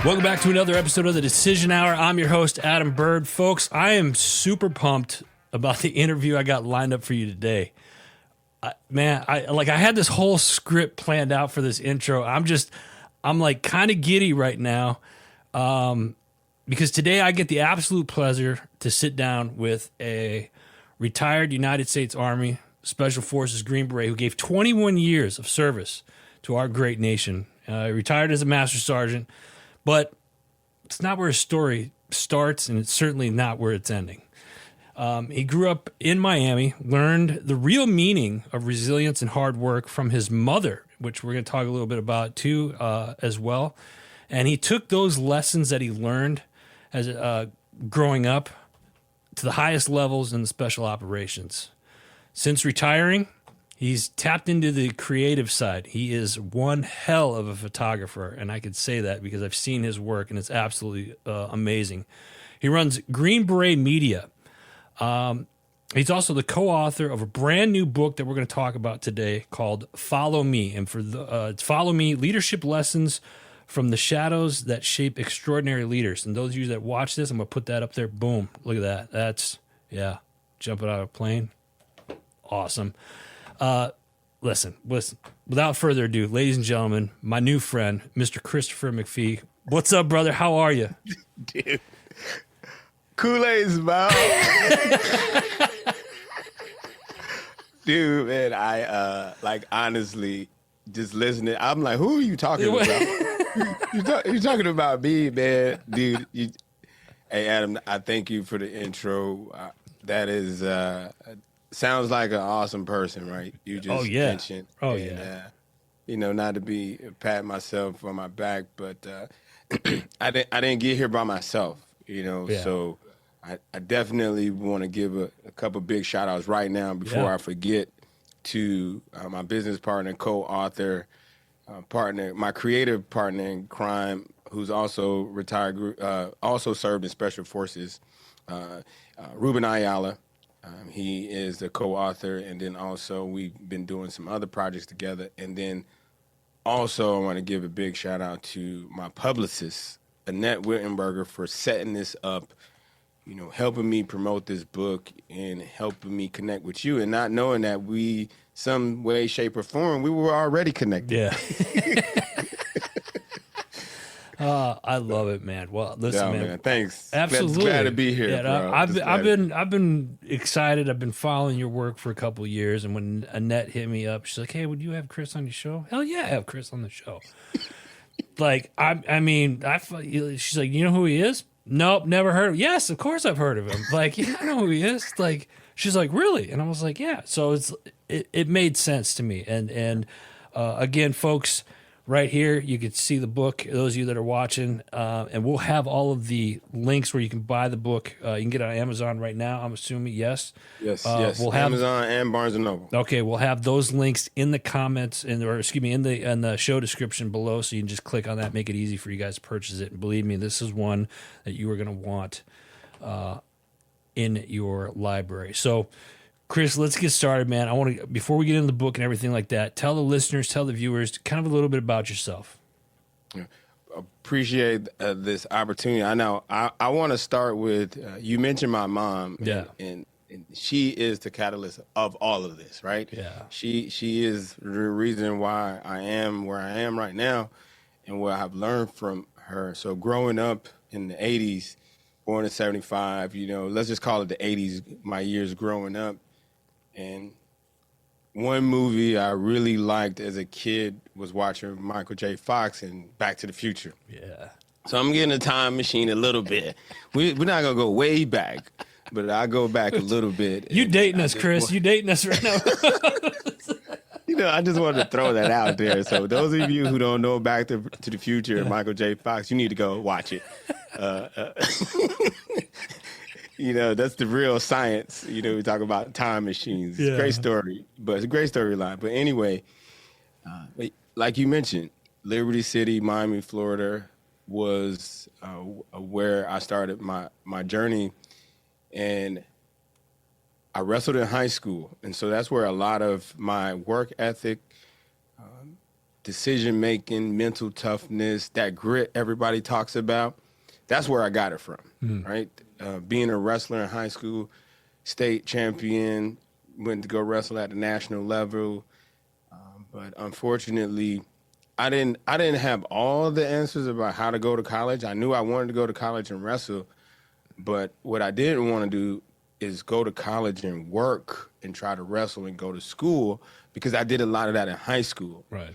Welcome back to another episode of the Decision Hour. I'm your host, Adam Bird. Folks, I am super pumped about the interview I got lined up for you today. I had this whole script planned out for this intro. I'm like kind of giddy right now because today I get the absolute pleasure to sit down with a retired United States Army Special Forces Green Beret who gave 21 years of service to our great nation. Retired as a Master Sergeant. But it's not where his story starts, and it's certainly not where it's ending. He grew up in Miami, learned the real meaning of resilience and hard work from his mother, which we're going to talk a little bit about too as well. And he took those lessons that he learned as growing up to the highest levels in the special operations. Since retiring, he's tapped into the creative side. He is one hell of a photographer, and I could say that because I've seen his work, and it's absolutely amazing. He runs Green Beret Media. He's also the co-author of a brand new book that we're going to talk about today called Follow Me. And it's Follow Me, Leadership Lessons from the Shadows That Shape Extraordinary Leaders. And those of you that watch this, I'm going to put that up there. Boom. Look at that. That's, jumping out of a plane. Awesome. Listen. Without further ado, ladies and gentlemen, my new friend, Mr. Christopher McPhee. What's up, brother? How are you? Dude. Kool-Aid's mouth. Dude, man, I honestly just listening. I'm like, who are you talking about? You're talking about me, man. Dude, hey, Adam, I thank you for the intro. That is sounds like an awesome person, right? You just mentioned. Not to be patting myself on my back, but I didn't get here by myself, so I definitely want to give a couple big shout outs right now before I forget to my business partner, co-author, partner, my creative partner in crime, who's also retired, also served in Special Forces, Ruben Ayala. He is the co-author, and then also we've been doing some other projects together. And then also I want to give a big shout out to my publicist, Annette Wittenberger, for setting this up, helping me promote this book and helping me connect with you, and not knowing that we, some way, shape, or form, we were already connected. Yeah. I love it, man. Well, listen, man. Thanks. Absolutely. Glad to be here, bro. I've been excited. I've been following your work for a couple of years, and when Annette hit me up, she's like, "Hey, would you have Chris on your show?" Hell yeah, I have Chris on the show. She's like, "You know who he is?" Nope, never heard of him. Yes, of course I've heard of him. Like, I know who he is. Like, she's like, "Really?" And I was like, "Yeah." So it made sense to me. And again, folks, right here, you can see the book, those of you that are watching, and we'll have all of the links where you can buy the book. You can get it on Amazon right now, I'm assuming, yes? Yes. We'll have Amazon and Barnes & Noble. Okay, we'll have those links in the comments, in the show description below, so you can just click on that, make it easy for you guys to purchase it. And believe me, this is one that you are going to want in your library. So, Chris, let's get started, man. I want to, before we get into the book and everything like that, tell the listeners, tell the viewers, kind of a little bit about yourself. Appreciate this opportunity. I know I want to start with, you mentioned my mom, and she is the catalyst of all of this, right? Yeah. She is the reason why I am where I am right now and what I've learned from her. So growing up in the 80s, born in 75, let's just call it the 80s, my years growing up. And one movie I really liked as a kid was watching Michael J. Fox and Back to the Future. Yeah. So I'm getting a time machine a little bit. We're not going to go way back, but I go back a little bit. You dating us, Chris. You dating us right now. I just wanted to throw that out there. So those of you who don't know Back to the Future and Michael J. Fox, you need to go watch it. That's the real science. We talk about time machines. It's a great story, but it's a great storyline. But anyway, like you mentioned, Liberty City, Miami, Florida was where I started my journey. And I wrestled in high school. And so that's where a lot of my work ethic, decision making, mental toughness, that grit everybody talks about. That's where I got it from, right? Being a wrestler in high school, state champion, went to go wrestle at the national level. But unfortunately, I didn't have all the answers about how to go to college. I knew I wanted to go to college and wrestle, but what I didn't want to do is go to college and work and try to wrestle and go to school, because I did a lot of that in high school. Right.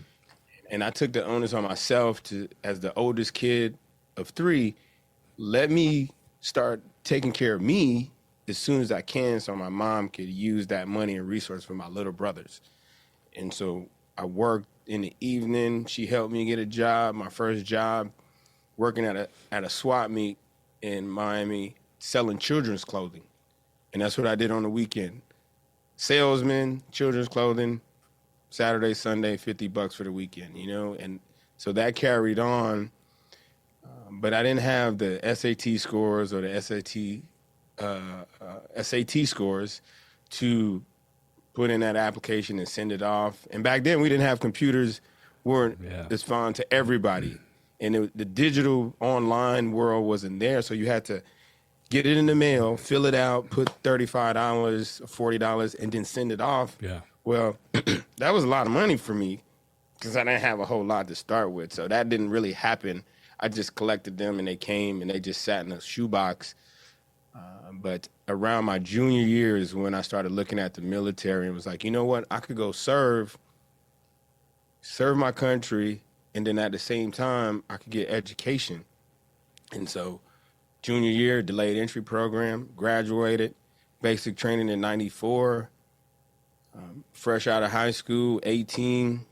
And I took the onus on myself to, as the oldest kid of 3, let me start taking care of me as soon as I can so my mom could use that money and resource for my little brothers. And so I worked in the evening. She helped me get a job, my first job, working at a swap meet in Miami, selling children's clothing. And that's what I did on the weekend. Salesman, children's clothing, Saturday, Sunday, $50 for the weekend, you know? And so that carried on. But I didn't have the SAT scores or the SAT scores to put in that application and send it off. And back then we didn't have computers, weren't as fun to everybody. And the digital online world wasn't there, so you had to get it in the mail, fill it out, put $35, $40, and then send it off. Yeah. Well, that was a lot of money for me because I didn't have a whole lot to start with. So that didn't really happen. I just collected them, and they came, and they just sat in a shoebox. But around my junior year is when I started looking at the military and was like, you know what? I could go serve my country, and then at the same time, I could get education. And so junior year, delayed entry program, graduated, basic training in 94, fresh out of high school, 18,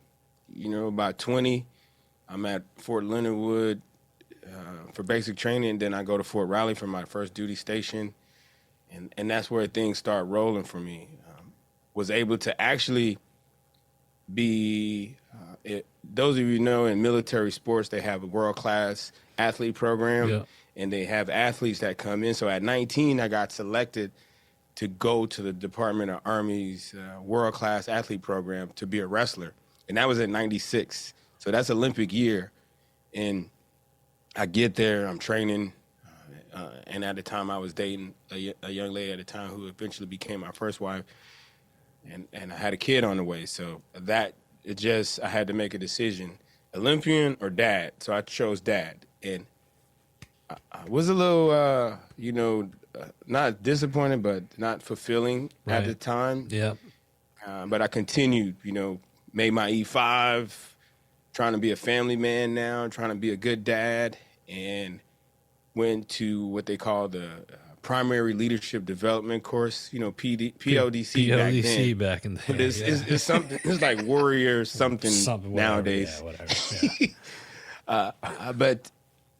you know, about 20. I'm at Fort Leonard Wood for basic training, and then I go to Fort Riley for my first duty station. And that's where things start rolling for me. Was able to actually be, those of you know in military sports, they have a world-class athlete program, and they have athletes that come in. So at 19, I got selected to go to the Department of Army's world-class athlete program to be a wrestler. And that was at 96. So that's Olympic year. And I get there, I'm training, and at the time I was dating a young lady at the time who eventually became my first wife, and I had a kid on the way. So I had to make a decision, Olympian or dad. So I chose dad. And I was a little, not disappointed, but not fulfilling at the time. Yeah. But I continued, made my E5, trying to be a family man now, trying to be a good dad, and went to what they call the primary leadership development course, PODC back in the day. But it's something, it's like warrior something nowadays. Yeah, whatever. Yeah. But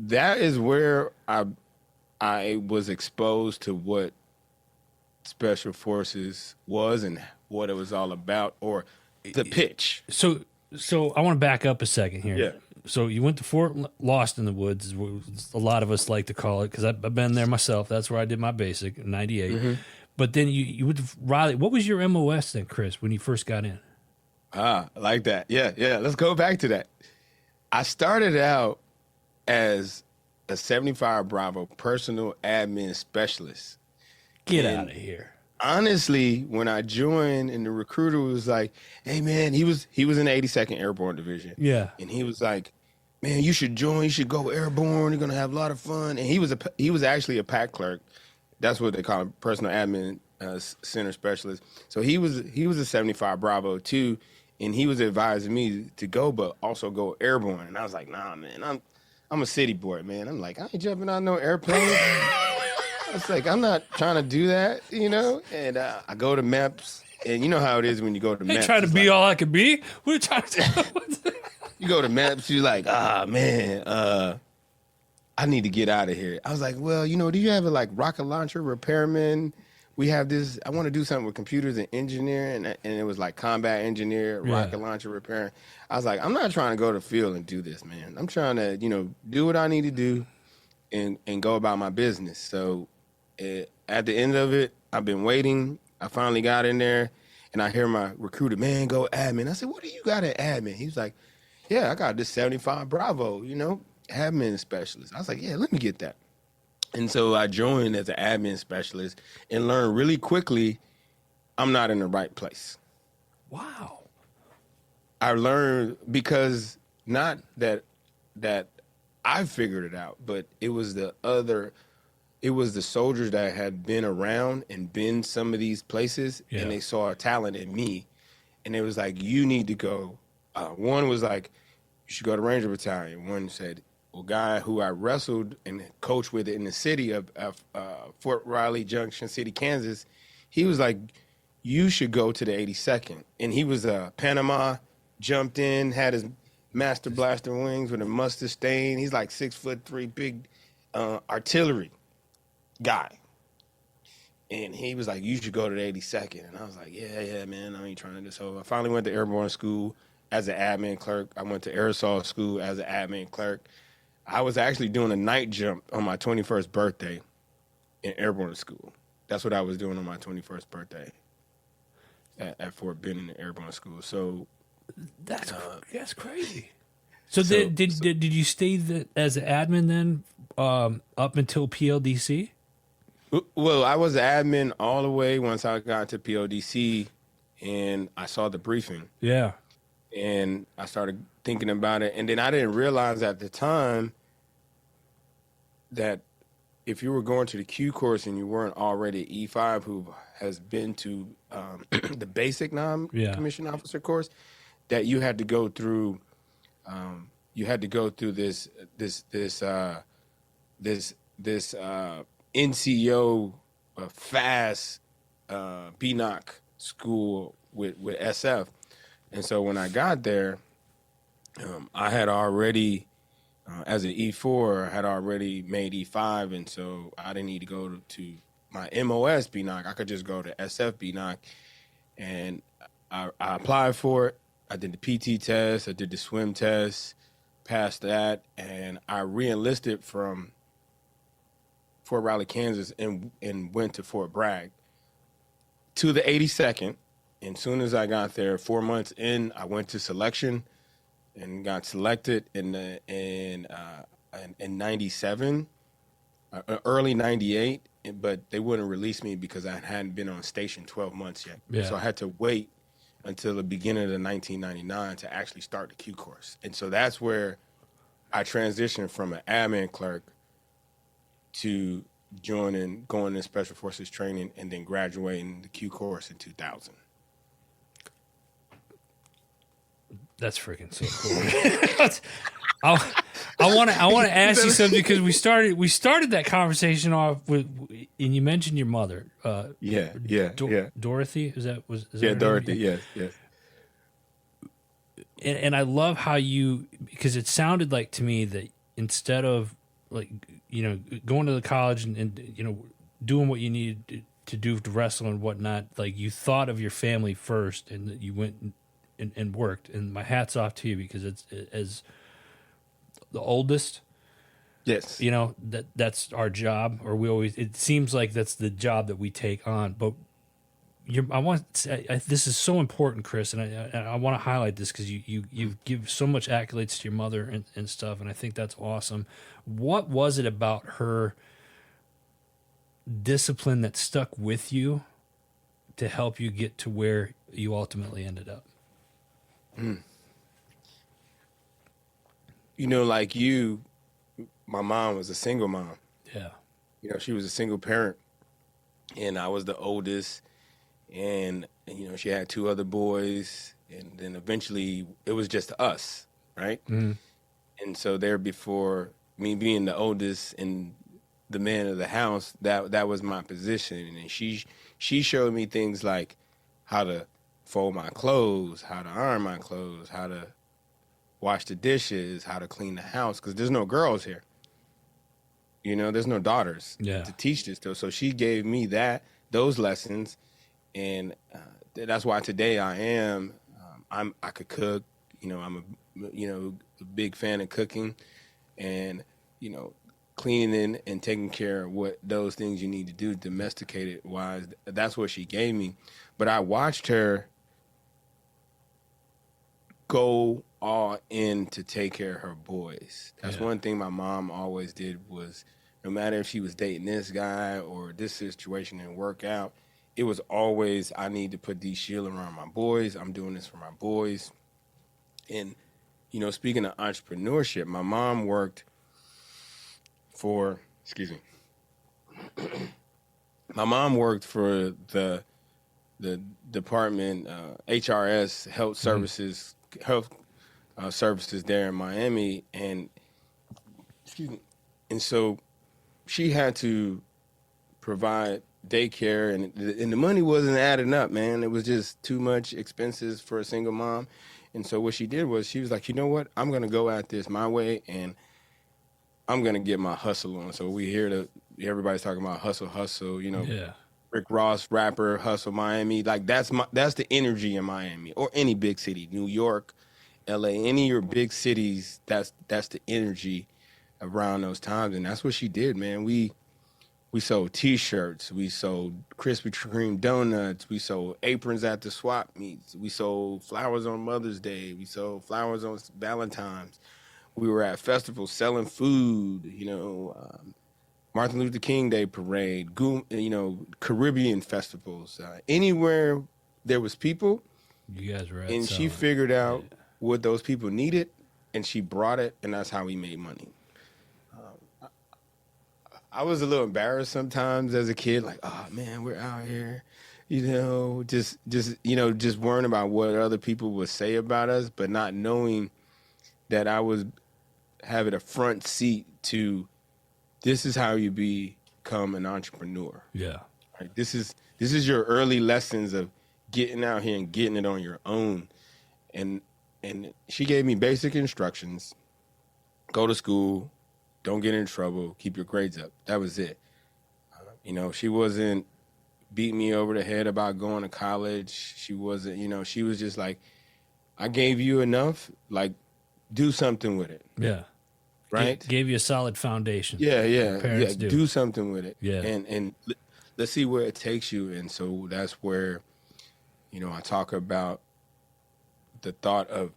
that is where I was exposed to what Special Forces was and what it was all about, or the pitch. So I want to back up a second here. Yeah. So you went to Fort Lost in the Woods, is what a lot of us like to call it, because I've been there myself. That's where I did my basic in 98. Mm-hmm. But then you went to Raleigh. What was your MOS then, Chris, when you first got in? I like that. Yeah. Let's go back to that. I started out as a 75 Bravo personal admin specialist. Get out of here. Honestly, when I joined and the recruiter was like, hey, man, he was in the 82nd Airborne Division. Yeah. And he was like, man, you should join. You should go airborne. You're going to have a lot of fun. And he was actually a PAC clerk. That's what they call him, personal admin center specialist. So he was a 75 Bravo too. And he was advising me to go, but also go airborne. And I was like, nah, man, I'm a city boy, man. I'm like, I ain't jumping on no airplane. I was like, I'm not trying to do that, And I go to MEPS, and you know how it is when you go to MEPS. Hey, trying to be all I could be? What are you trying to do? You go to MEPS, you're like, man, I need to get out of here. I was like, well, do you have a rocket launcher repairman? We have this, I want to do something with computers and engineering, and it was like combat engineer, rocket launcher repair. I was like, I'm not trying to go to the field and do this, man. I'm trying to, do what I need to do and go about my business. So at the end of it, I've been waiting. I finally got in there, and I hear my recruiter, man, go admin. I said, what do you got at admin? He was like, yeah, I got this 75 Bravo, admin specialist. I was like, yeah, let me get that. And so I joined as an admin specialist and learned really quickly I'm not in the right place. Wow. I learned because not that I figured it out, but it was the soldiers that had been around and been some of these places, Yeah. and they saw a talent in me, and it was like, you need to go. One was like, you should go to Ranger Battalion. One said, well, guy who I wrestled and coached with in the city of Fort Riley Junction City, Kansas, he was like, you should go to the 82nd. And he was Panama, jumped in, had his Master Blaster wings with a mustard stain. He's like 6'3", big artillery guy. And he was like, you should go to the 82nd. And I was like, yeah, man, I ain't trying to do so. I finally went to airborne school as an admin clerk. I went to aerosol school as an admin clerk. I was actually doing a night jump on my 21st birthday in airborne school. That's what I was doing on my 21st birthday at Fort Benning Airborne School. So that's crazy. So did you stay as an admin then up until PLDC? Well, I was admin all the way once I got to PODC, and I saw the briefing. Yeah. And I started thinking about it. And then I didn't realize at the time that if you were going to the Q course and you weren't already E5 who has been to the basic non-commissioned officer course, that you had to go through this NCO fast BNOC school with SF. And so when I got there, I had already, as an E4, I had already made E5, and so I didn't need to go to my MOS BNOC. I could just go to SF BNOC, and I applied for it. I did the PT test. I did the swim test, passed that, and I re-enlisted from Fort Riley, Kansas, and went to Fort Bragg to the 82nd. And as soon as I got there, 4 months in, I went to selection and got selected in 97, early 98, but they wouldn't release me because I hadn't been on station 12 months yet. Yeah. So I had to wait until the beginning of 1999 to actually start the Q course. And so that's where I transitioned from an admin clerk to going in Special Forces training and then graduating the Q course in 2000. That's freaking so cool. I want to ask you something because we started that conversation off with, and you mentioned your mother. Yeah. Dorothy, is that Dorothy? Yes. And I love how because it sounded like to me that instead of like going to the college and doing what you needed to do to wrestle and whatnot, like you thought of your family first and that you went and worked. And my hat's off to you because it's as the oldest. Yes. That's our job, or it seems like that's the job that we take on. But this is so important, Chris, and I want to highlight this because you give so much accolades to your mother and stuff, and I think that's awesome. What was it about her discipline that stuck with you to help you get to where you ultimately ended up? Like you, my mom was a single mom. Yeah. She was a single parent, and I was the oldest, and she had two other boys, and then eventually it was just us, right? Mm-hmm. And so there, before me being the oldest and the man of the house, that was my position, and she showed me things like how to fold my clothes, how to iron my clothes, how to wash the dishes, how to clean the house, because there's no girls here. There's no daughters to teach this to. So she gave me those lessons, and that's why today I could cook. I'm a big fan of cooking, and cleaning and taking care of what those things you need to do, domesticated wise. That's what she gave me. But I watched her go all in to take care of her boys. That's Yeah. one thing my mom always did was no matter if she was dating this guy or this situation didn't work out, it was always, I need to put these shield around my boys. I'm doing this for my boys. And, you know, speaking of entrepreneurship, my mom worked for, excuse me, my mom worked for the department, HRS, health services, services there in Miami. And, excuse me, and so she had to provide daycare, and the money wasn't adding up, man. It was just too much expenses for a single mom. And so what she did was she was like, you know what? I'm going to go at this my way, and I'm going to get my hustle on. So we hear everybody's talking about hustle, you know. Yeah. Rick Ross, rapper, hustle Miami. Like that's the energy in Miami or any big city, New York, LA, any of your big cities. That's the energy around those times, and that's what she did, man. We sold T-shirts, we sold Krispy Kreme donuts, we sold aprons at the swap meets, we sold flowers on Mother's Day, we sold flowers on Valentine's. We were at festivals selling food, you know, Martin Luther King Day parade, you know, Caribbean festivals, anywhere there was people. You guys were at and she figured out what those people needed, and she brought it, and that's how we made money. I was a little embarrassed sometimes as a kid, like, oh man, we're out here, you know, just worrying about what other people would say about us, but not knowing that I was having a front seat to, this is how you become an entrepreneur. Yeah. Right? This is your early lessons of getting out here and getting it on your own. And she gave me basic instructions: go to school, don't get in trouble, keep your grades up. That was it. You know, she wasn't beating me over the head about going to college. She wasn't, you know, she was just like, I gave you enough, like, do something with it. Yeah. Right? Gave you a solid foundation. Yeah. Parents do something with it. Yeah. And let's see where it takes you. And so that's where, you know, I talk about the thought of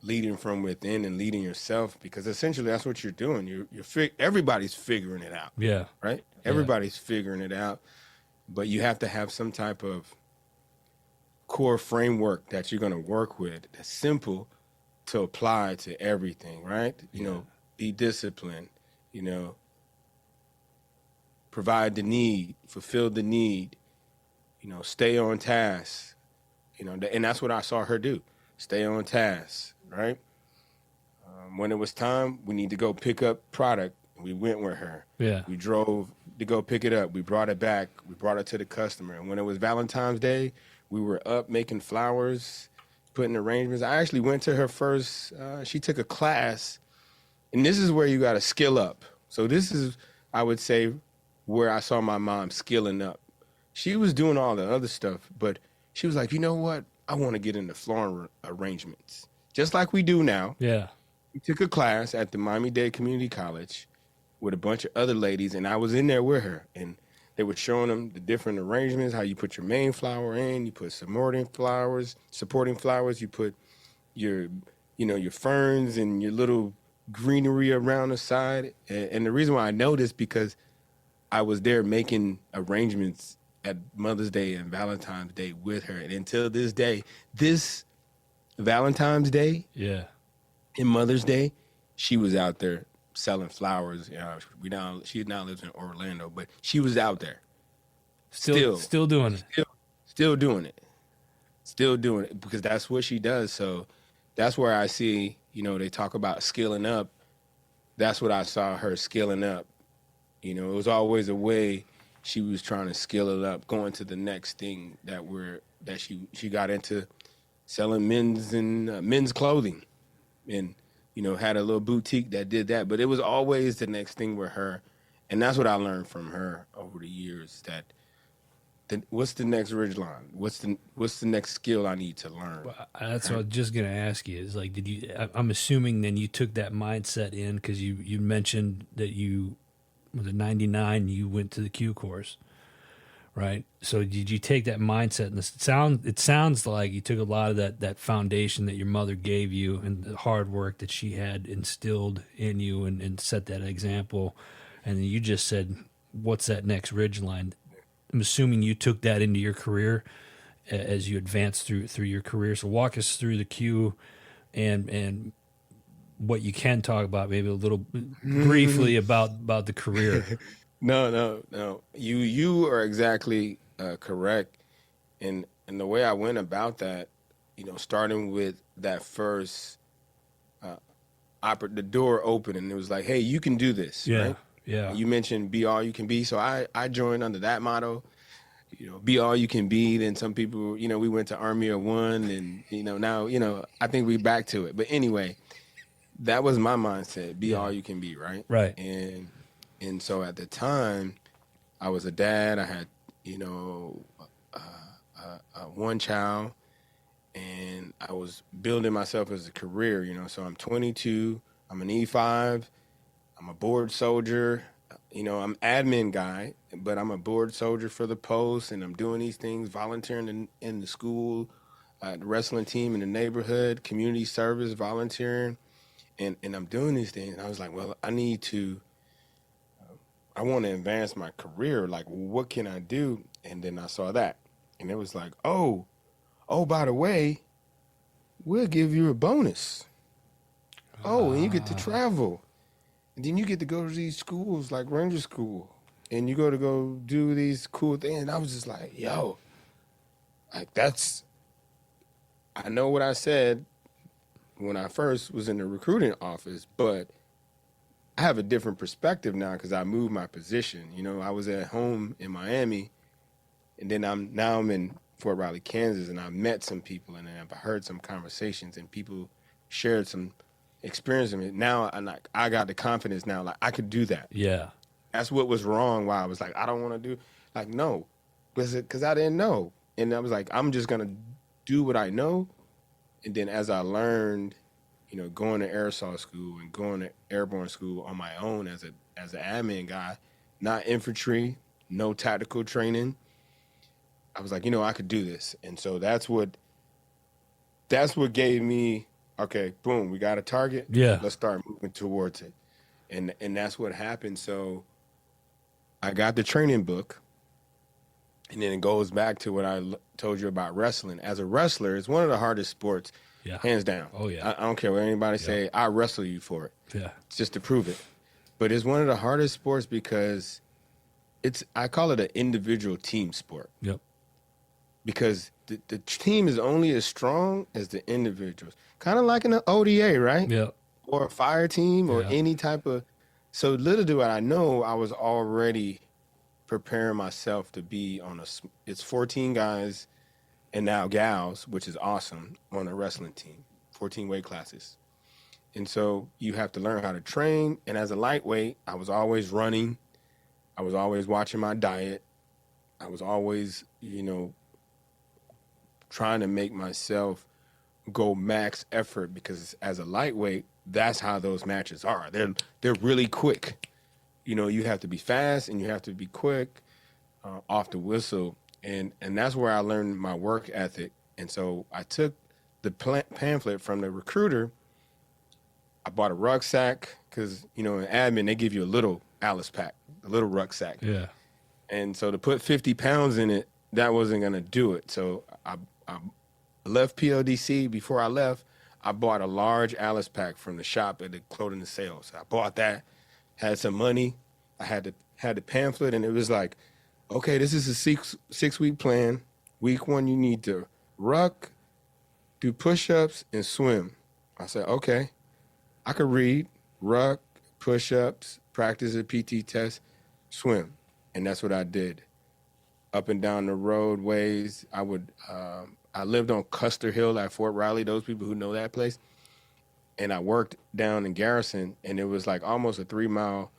leading from within and leading yourself, because essentially that's what you're doing. Everybody's figuring it out. Yeah. Right? Everybody's figuring it out, but you have to have some type of core framework that you're going to work with that's simple to apply to everything, right? You know, be disciplined, you know, provide the need, fulfill the need, you know, stay on task, you know, and that's what I saw her do. Stay on task, right? When it was time, we need to go pick up product. We went with her. Yeah. We drove to go pick it up. We brought it back. We brought it to the customer. And when it was Valentine's Day, we were up making flowers, putting arrangements. I actually went to her first, she took a class, and this is where you got to skill up. So this is, I would say, where I saw my mom skilling up. She was doing all the other stuff, but she was like, you know what? I want to get into floral arrangements, just like we do now. Yeah. We took a class at the Miami-Dade Community College with a bunch of other ladies, and I was in there with her, and they were showing them the different arrangements, how you put your main flower in, you put supporting flowers, you put your, you know, your ferns and your little greenery around the side. And the reason why I know this, because I was there making arrangements at Mother's Day and Valentine's Day with her. And until this day, this Valentine's Day and Mother's Day, she was out there selling flowers. She now lives in Orlando, but she was out there. Still doing it. Still doing it. Still doing it, because that's what she does. So that's where I see, you know, they talk about skilling up. That's what I saw her skilling up. You know, it was always a way she was trying to skill it up, going to the next thing that she got into, selling men's clothing, and, you know, had a little boutique that did that. But it was always the next thing with her, and that's what I learned from her over the years. That what's the next ridge line? What's the next skill I need to learn? Well, that's what I was just gonna ask you. Is like, I'm assuming then you took that mindset in, because you mentioned that you was it 99 you went to the Q course, Right. So did you take that mindset and it sounds like you took a lot of that foundation that your mother gave you and the hard work that she had instilled in you and set that example. And then you just said, what's that next ridge line? I'm assuming you took that into your career as you advanced through your career. So walk us through the cue and what you can talk about, maybe a little briefly about the career. No. You are exactly correct. And the way I went about that, starting with that first the door open, and it was like, hey, you can do this, Yeah. right? Yeah. You mentioned be all you can be, so I joined under that motto. Be all you can be. Then some people, we went to Army of One, and now I think we back to it. But anyway, that was my mindset. Be all you can be, right? Right. And so at the time, I was a dad. I had one child, and I was building myself as a career. So I'm 22. I'm an E5. I'm a board soldier. I'm admin guy, but I'm a board soldier for the Post, and I'm doing these things, volunteering in the school, the wrestling team in the neighborhood, community service, volunteering, and I'm doing these things. And I was like, well, I want to advance my career. Like, what can I do? And then I saw that, and it was like, oh, by the way, we'll give you a bonus. Oh, and you get to travel. And then you get to go to these schools like Ranger School, and you go do these cool things. And I was just like, yo, like I know what I said when I first was in the recruiting office, but I have a different perspective now because I moved my position. I was at home in Miami, and then I'm in Fort Riley, Kansas, and I met some people, and I've heard some conversations, and people shared some experiencing it. Now I got the confidence now, like I could do that. Yeah. That's what was wrong. Why I was like, I don't want to do, like, no, because I didn't know. And I was like, I'm just going to do what I know. And then as I learned, going to aerosol school and going to airborne school on my own as an admin guy, not infantry, no tactical training, I was like, I could do this. And so that's what gave me, okay, boom, we got a target. Yeah. Let's start moving towards it. And that's what happened. So I got the training book, and then it goes back to what I told you about wrestling. As a wrestler, it's one of the hardest sports, hands down. Oh, yeah. I don't care what anybody say, I wrestle you for it. Yeah. It's just to prove it. But it's one of the hardest sports because I call it an individual team sport. Yep. Because the team is only as strong as the individuals. Kind of like in an ODA, right? Yeah. Or a fire team or any type of. So little do I know, I was already preparing myself to be it's 14 guys and now gals, which is awesome, on a wrestling team, 14 weight classes. And so you have to learn how to train. And as a lightweight, I was always running. I was always watching my diet. I was always, trying to make myself go max effort, because as a lightweight, that's how those matches are. They're really quick. You have to be fast and you have to be quick off the whistle. And that's where I learned my work ethic. And so I took the pamphlet from the recruiter. I bought a rucksack because, in admin, they give you a little Alice pack, a little rucksack. Yeah. And so to put 50 pounds in it, that wasn't going to do it. So I left PLDC. Before I left, I bought a large Alice pack from the shop at the clothing and sales. I bought that, had some money. I had the pamphlet, and it was like, okay, this is a six-week plan. Week 1, you need to ruck, do push-ups, and swim. I said, okay, I could read, ruck, push-ups, practice a PT test, swim. And that's what I did. Up and down the roadways, I lived on Custer Hill at Fort Riley, those people who know that place. And I worked down in Garrison, and it was like almost a 3-mile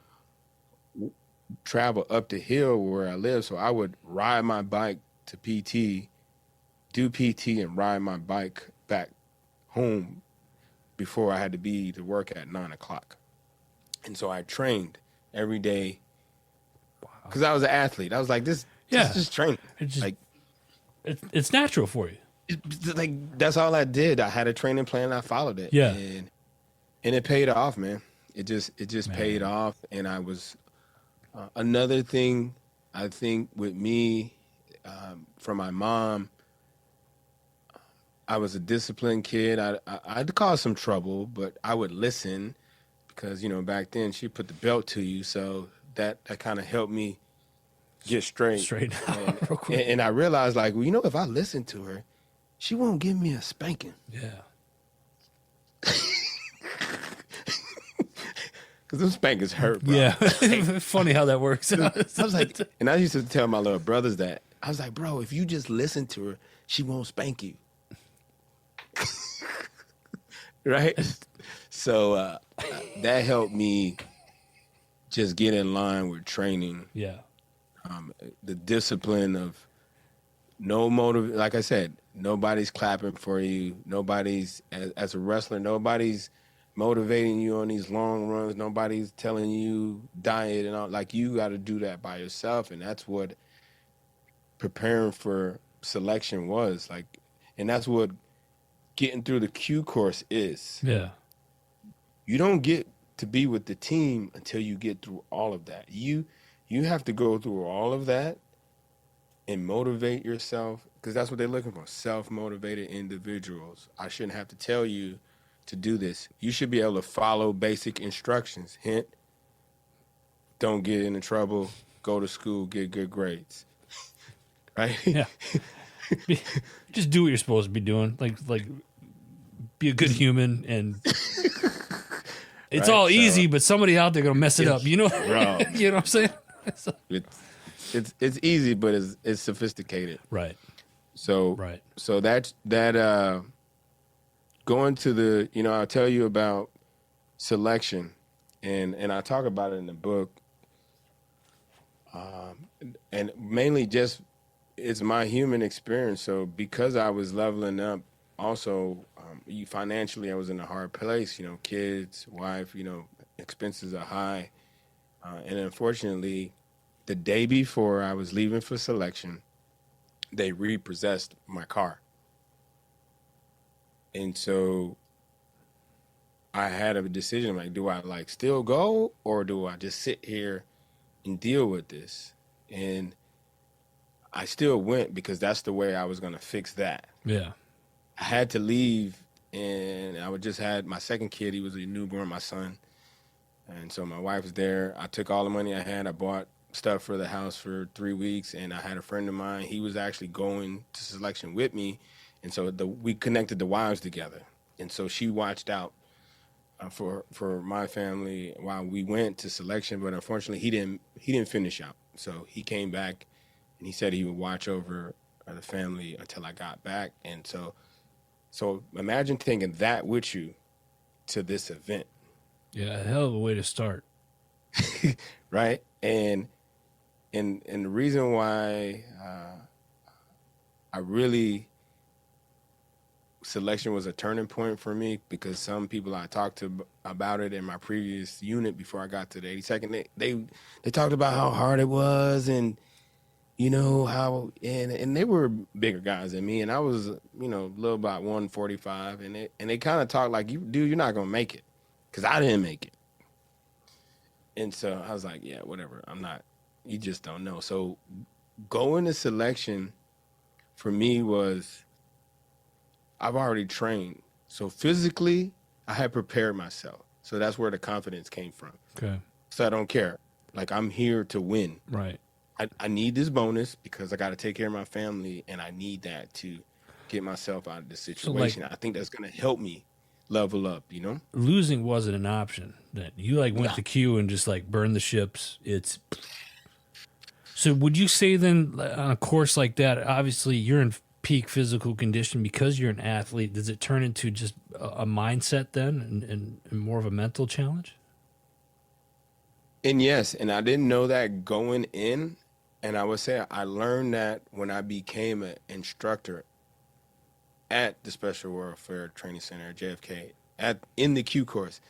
travel up the hill where I live. So I would ride my bike to PT, do PT, and ride my bike back home before I had to be to work at 9 o'clock. And so I trained every day because I was an athlete. I was like, this Yeah. It's just training. It's just, Like, it's natural for you. like that's all I did. I had a training plan. I followed it. Yeah. And it paid off, man. It just Man. paid off. And I was another thing. I think with me, from my mom, I was a disciplined kid. I'd cause some trouble, but I would listen because back then she put the belt to you, so that kind of helped me get straight. Out real quick. And I realized, like, well, if I listen to her, she won't give me a spanking. Yeah. Because those spankings hurt, bro. Yeah. Funny how that works. I was like, and I used to tell my little brothers that. I was like, bro, if you just listen to her, she won't spank you. Right? So that helped me just get in line with training. Yeah. The discipline of no motive. Like I said, nobody's clapping for you. Nobody's, as a wrestler, nobody's motivating you on these long runs. Nobody's telling you diet and all. Like, you got to do that by yourself. And that's what preparing for selection was like. And that's what getting through the Q course is. Yeah. You don't get to be with the team until you get through all of that. You have to go through all of that and motivate yourself, because that's what they're looking for, self-motivated individuals. I shouldn't have to tell you to do this. You should be able to follow basic instructions. Hint, don't get into trouble, go to school, get good grades. Right? Yeah. Just do what you're supposed to be doing. Like be a good human, and it's Right, all so- so but somebody out there gonna mess it up. You know, Bro. you know what I'm saying? It's easy, but it's sophisticated. Right. So Right. So that going to the, I'll tell you about selection, and I talk about it in the book, and mainly just it's my human experience. So because I was leveling up, also financially I was in a hard place. Kids, wife, expenses are high, and unfortunately, the day before I was leaving for selection, they repossessed my car. And so I had a decision, like, do I still go, or do I just sit here and deal with this? And I still went because that's the way I was going to fix that. Yeah. I had to leave, and I just had my second kid. He was a newborn, my son. And so my wife was there. I took all the money I had. I bought stuff for the house for 3 weeks, and I had a friend of mine. He was actually going to selection with me, and so we connected the wives together. And so she watched out for my family while we went to selection, but unfortunately he didn't finish out. So he came back, and he said he would watch over the family until I got back. And so imagine taking that with you to this event. Yeah, a hell of a way to start. Right? And the reason why I really selection was a turning point for me, because some people I talked to about it in my previous unit before I got to the 82nd, they talked about how hard it was, and how and they were bigger guys than me, and I was a little about 145, and they kind of talked like, you're not gonna make it, because I didn't make it. And so I was like, yeah, whatever, I'm not. You just don't know. So going to selection for me was, I've already trained. So physically, I had prepared myself. So that's where the confidence came from. Okay. So I don't care. Like, I'm here to win. Right. I need this bonus because I got to take care of my family, and I need that to get myself out of the situation. I think that's going to help me level up, Losing wasn't an option then. You went to Q and just burned the ships. So would you say then, on a course like that, obviously you're in peak physical condition because you're an athlete, does it turn into just a mindset then and more of a mental challenge? And yes, and I didn't know that going in, and I would say I learned that when I became an instructor at the Special Warfare Training Center at JFK, in the Q course.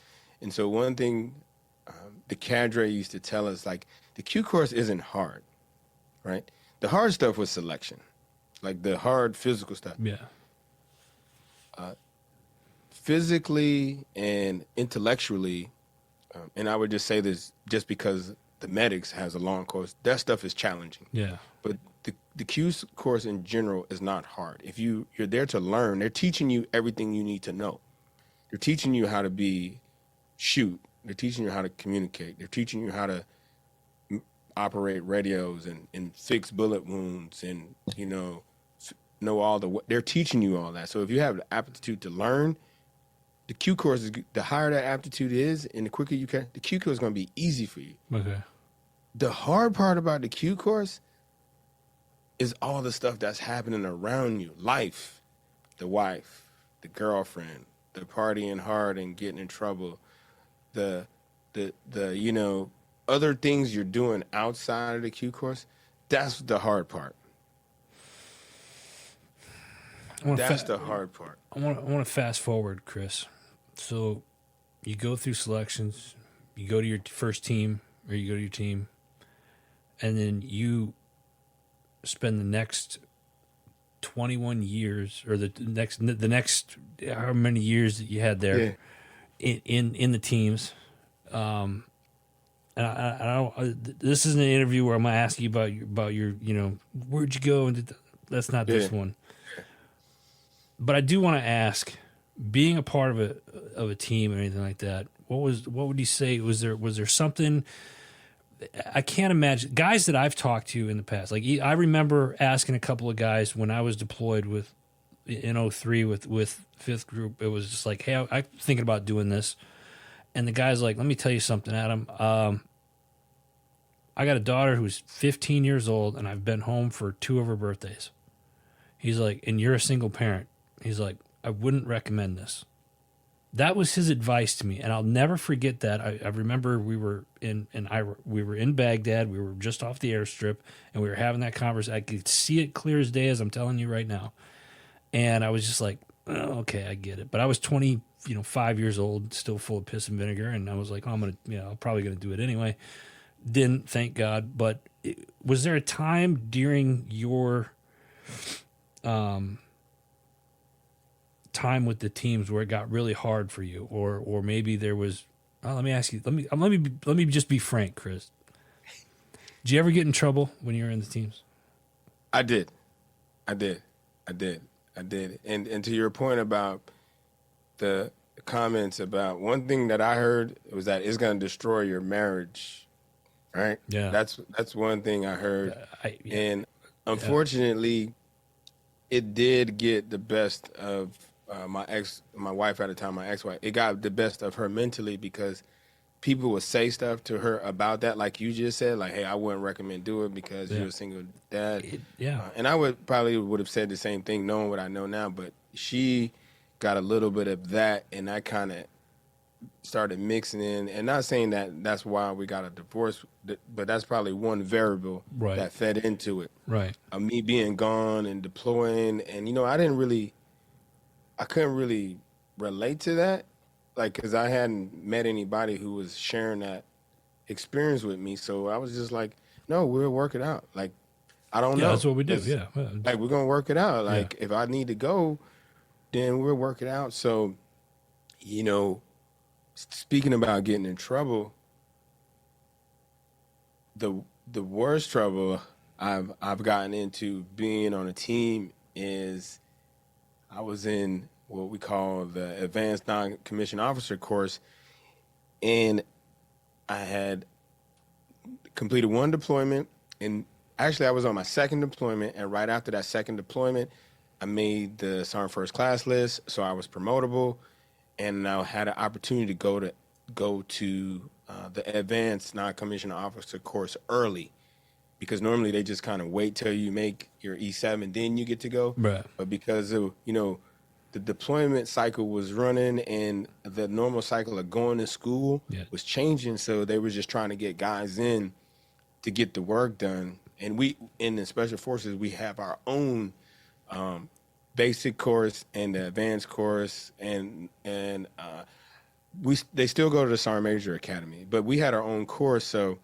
And so one thing the cadre used to tell us, the Q course isn't hard, right? The hard stuff was selection, like the hard physical stuff. Yeah. Physically and intellectually, and I would just say this just because the medics has a long course, that stuff is challenging. Yeah. But the Q course in general is not hard. If you're there to learn, they're teaching you everything you need to know. They're teaching you how to shoot. They're teaching you how to communicate. They're teaching you how to operate radios and fix bullet wounds and, know all they're teaching you all that. So if you have the aptitude to learn, the Q course is the higher that aptitude is, and the quicker you can. The Q course is going to be easy for you. Okay. The hard part about the Q course is all the stuff that's happening around you: life, the wife, the girlfriend, the partying hard and getting in trouble, the other things you're doing outside of the Q course. That's the hard part. That's the hard part. I want to fast forward, Chris. So you go through selections, you go to your first team, or you go to your team, and then you spend the next 21 years, or the next how many years that you had there in the teams. And I don't. This isn't an interview where I'm gonna ask you about your where'd you go, and that's not this one. But I do want to ask, being a part of a team or anything like that, what would you say? Was there something? I can't imagine guys that I've talked to in the past. Like I remember asking a couple of guys when I was deployed in 03 with 5th Group. It was just like, hey, I'm thinking about doing this, and the guy's like, let me tell you something, Adam. I got a daughter who's 15 years old, and I've been home for 2 of her birthdays. He's like, and you're a single parent. He's like, I wouldn't recommend this. That was his advice to me, and I'll never forget that. I remember we were in Baghdad. We were just off the airstrip, and we were having that conversation. I could see it clear as day, as I'm telling you right now. And I was just like, oh, okay, I get it. But I was 5 years old, still full of piss and vinegar, and I was like, oh, I'm probably gonna do it anyway. Didn't, thank God. But was there a time during your time with the teams where it got really hard for you, or maybe there was? Let me ask you. Let me just be frank, Chris. Did you ever get in trouble when you were in the teams? I did. And to your point about the comments, about one thing that I heard was that it's going to destroy your marriage, right? Yeah. That's one thing I heard. And unfortunately, it did get the best of my wife at the time, my ex-wife. It got the best of her mentally because people would say stuff to her about that, like you just said, like, hey, I wouldn't recommend doing it because you're a single dad. And I would have said the same thing knowing what I know now, but she got a little bit of that, and I kind of started mixing in, and not saying that that's why we got a divorce, but that's probably one variable that fed into it. Right. Me being gone and deploying, and I couldn't really relate to that, like, because I hadn't met anybody who was sharing that experience with me. So I was just like, no, we'll work it out. Like, I don't know. That's what we do. Yeah. Like, we're gonna work it out. Like, if I need to go, then we'll work it out. So, speaking about getting in trouble, the worst trouble I've gotten into being on a team is I was in what we call the Advanced Non-Commissioned Officer course, and I had completed one deployment, and actually I was on my second deployment, and right after that second deployment, I made the Sergeant First Class list, so I was promotable, and I had an opportunity to go to the Advanced Non-Commissioned Officer course early, because normally they just kind of wait till you make your E7, then you get to go. Right. But because of, the deployment cycle was running and the normal cycle of going to school was changing, so they were just trying to get guys in to get the work done. And we, in the Special Forces, we have our own basic course and the advanced course, and they still go to the Sergeant Major Academy, but we had our own course, so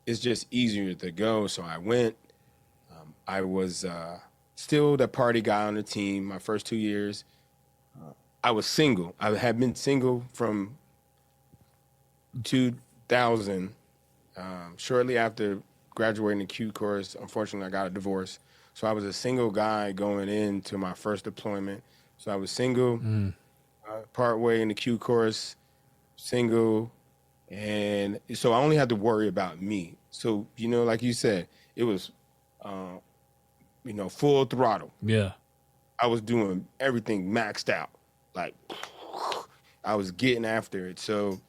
it's just easier to go. So I went. I was still the party guy on the team. My first 2 years, I was single. I had been single from 2000. Shortly after graduating the Q course, unfortunately, I got a divorce. So I was a single guy going into my first deployment. So I was single, part way in the Q course, single, and so I only had to worry about me. So, like you said, it was, full throttle. Yeah. I was doing everything maxed out. Like, I was getting after it. So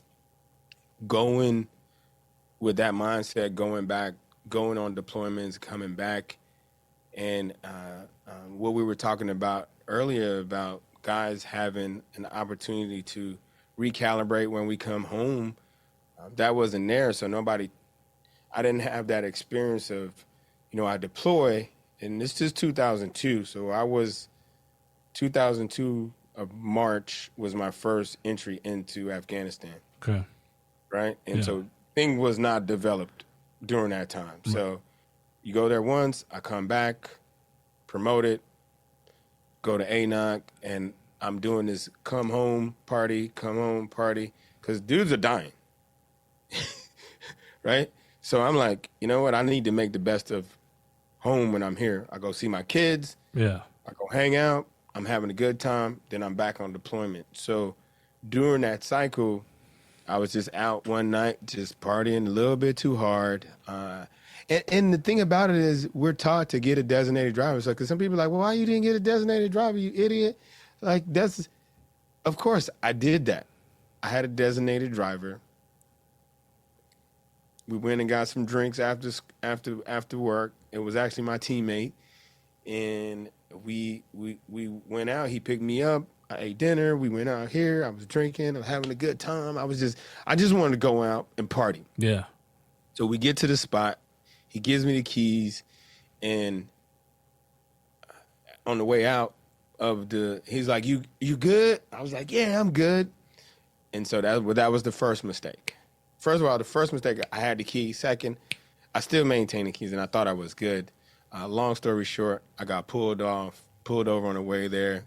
going with that mindset, going on deployments, coming back, and what we were talking about earlier about guys having an opportunity to recalibrate when we come home, that wasn't there. So I didn't have that experience of, I deploy, and this is 2002. So 2002 of March was my first entry into Afghanistan. Okay. Right. And so thing was not developed during that time. So you go there once, I come back, promoted, go to ANOC, and I'm doing this come home party, because dudes are dying. Right? So I'm like, you know what? I need to make the best of home when I'm here. I go see my kids. Yeah. I go hang out. I'm having a good time. Then I'm back on deployment. So during that cycle, I was just out one night, just partying a little bit too hard. And the thing about it is we're taught to get a designated driver. So, because some people are like, well, why you didn't get a designated driver, you idiot? Like, of course, I did that. I had a designated driver. We went and got some drinks after work. It was actually my teammate. And we went out. He picked me up. I ate dinner. We went out here. I was drinking. I was having a good time. I just wanted to go out and party. Yeah. So we get to the spot. He gives me the keys, and on the way out he's like, "You good?" I was like, "Yeah, I'm good." And so that was the first mistake. First of all, the first mistake, I had the key. Second, I still maintained the keys, and I thought I was good. Long story short, I got pulled over on the way there.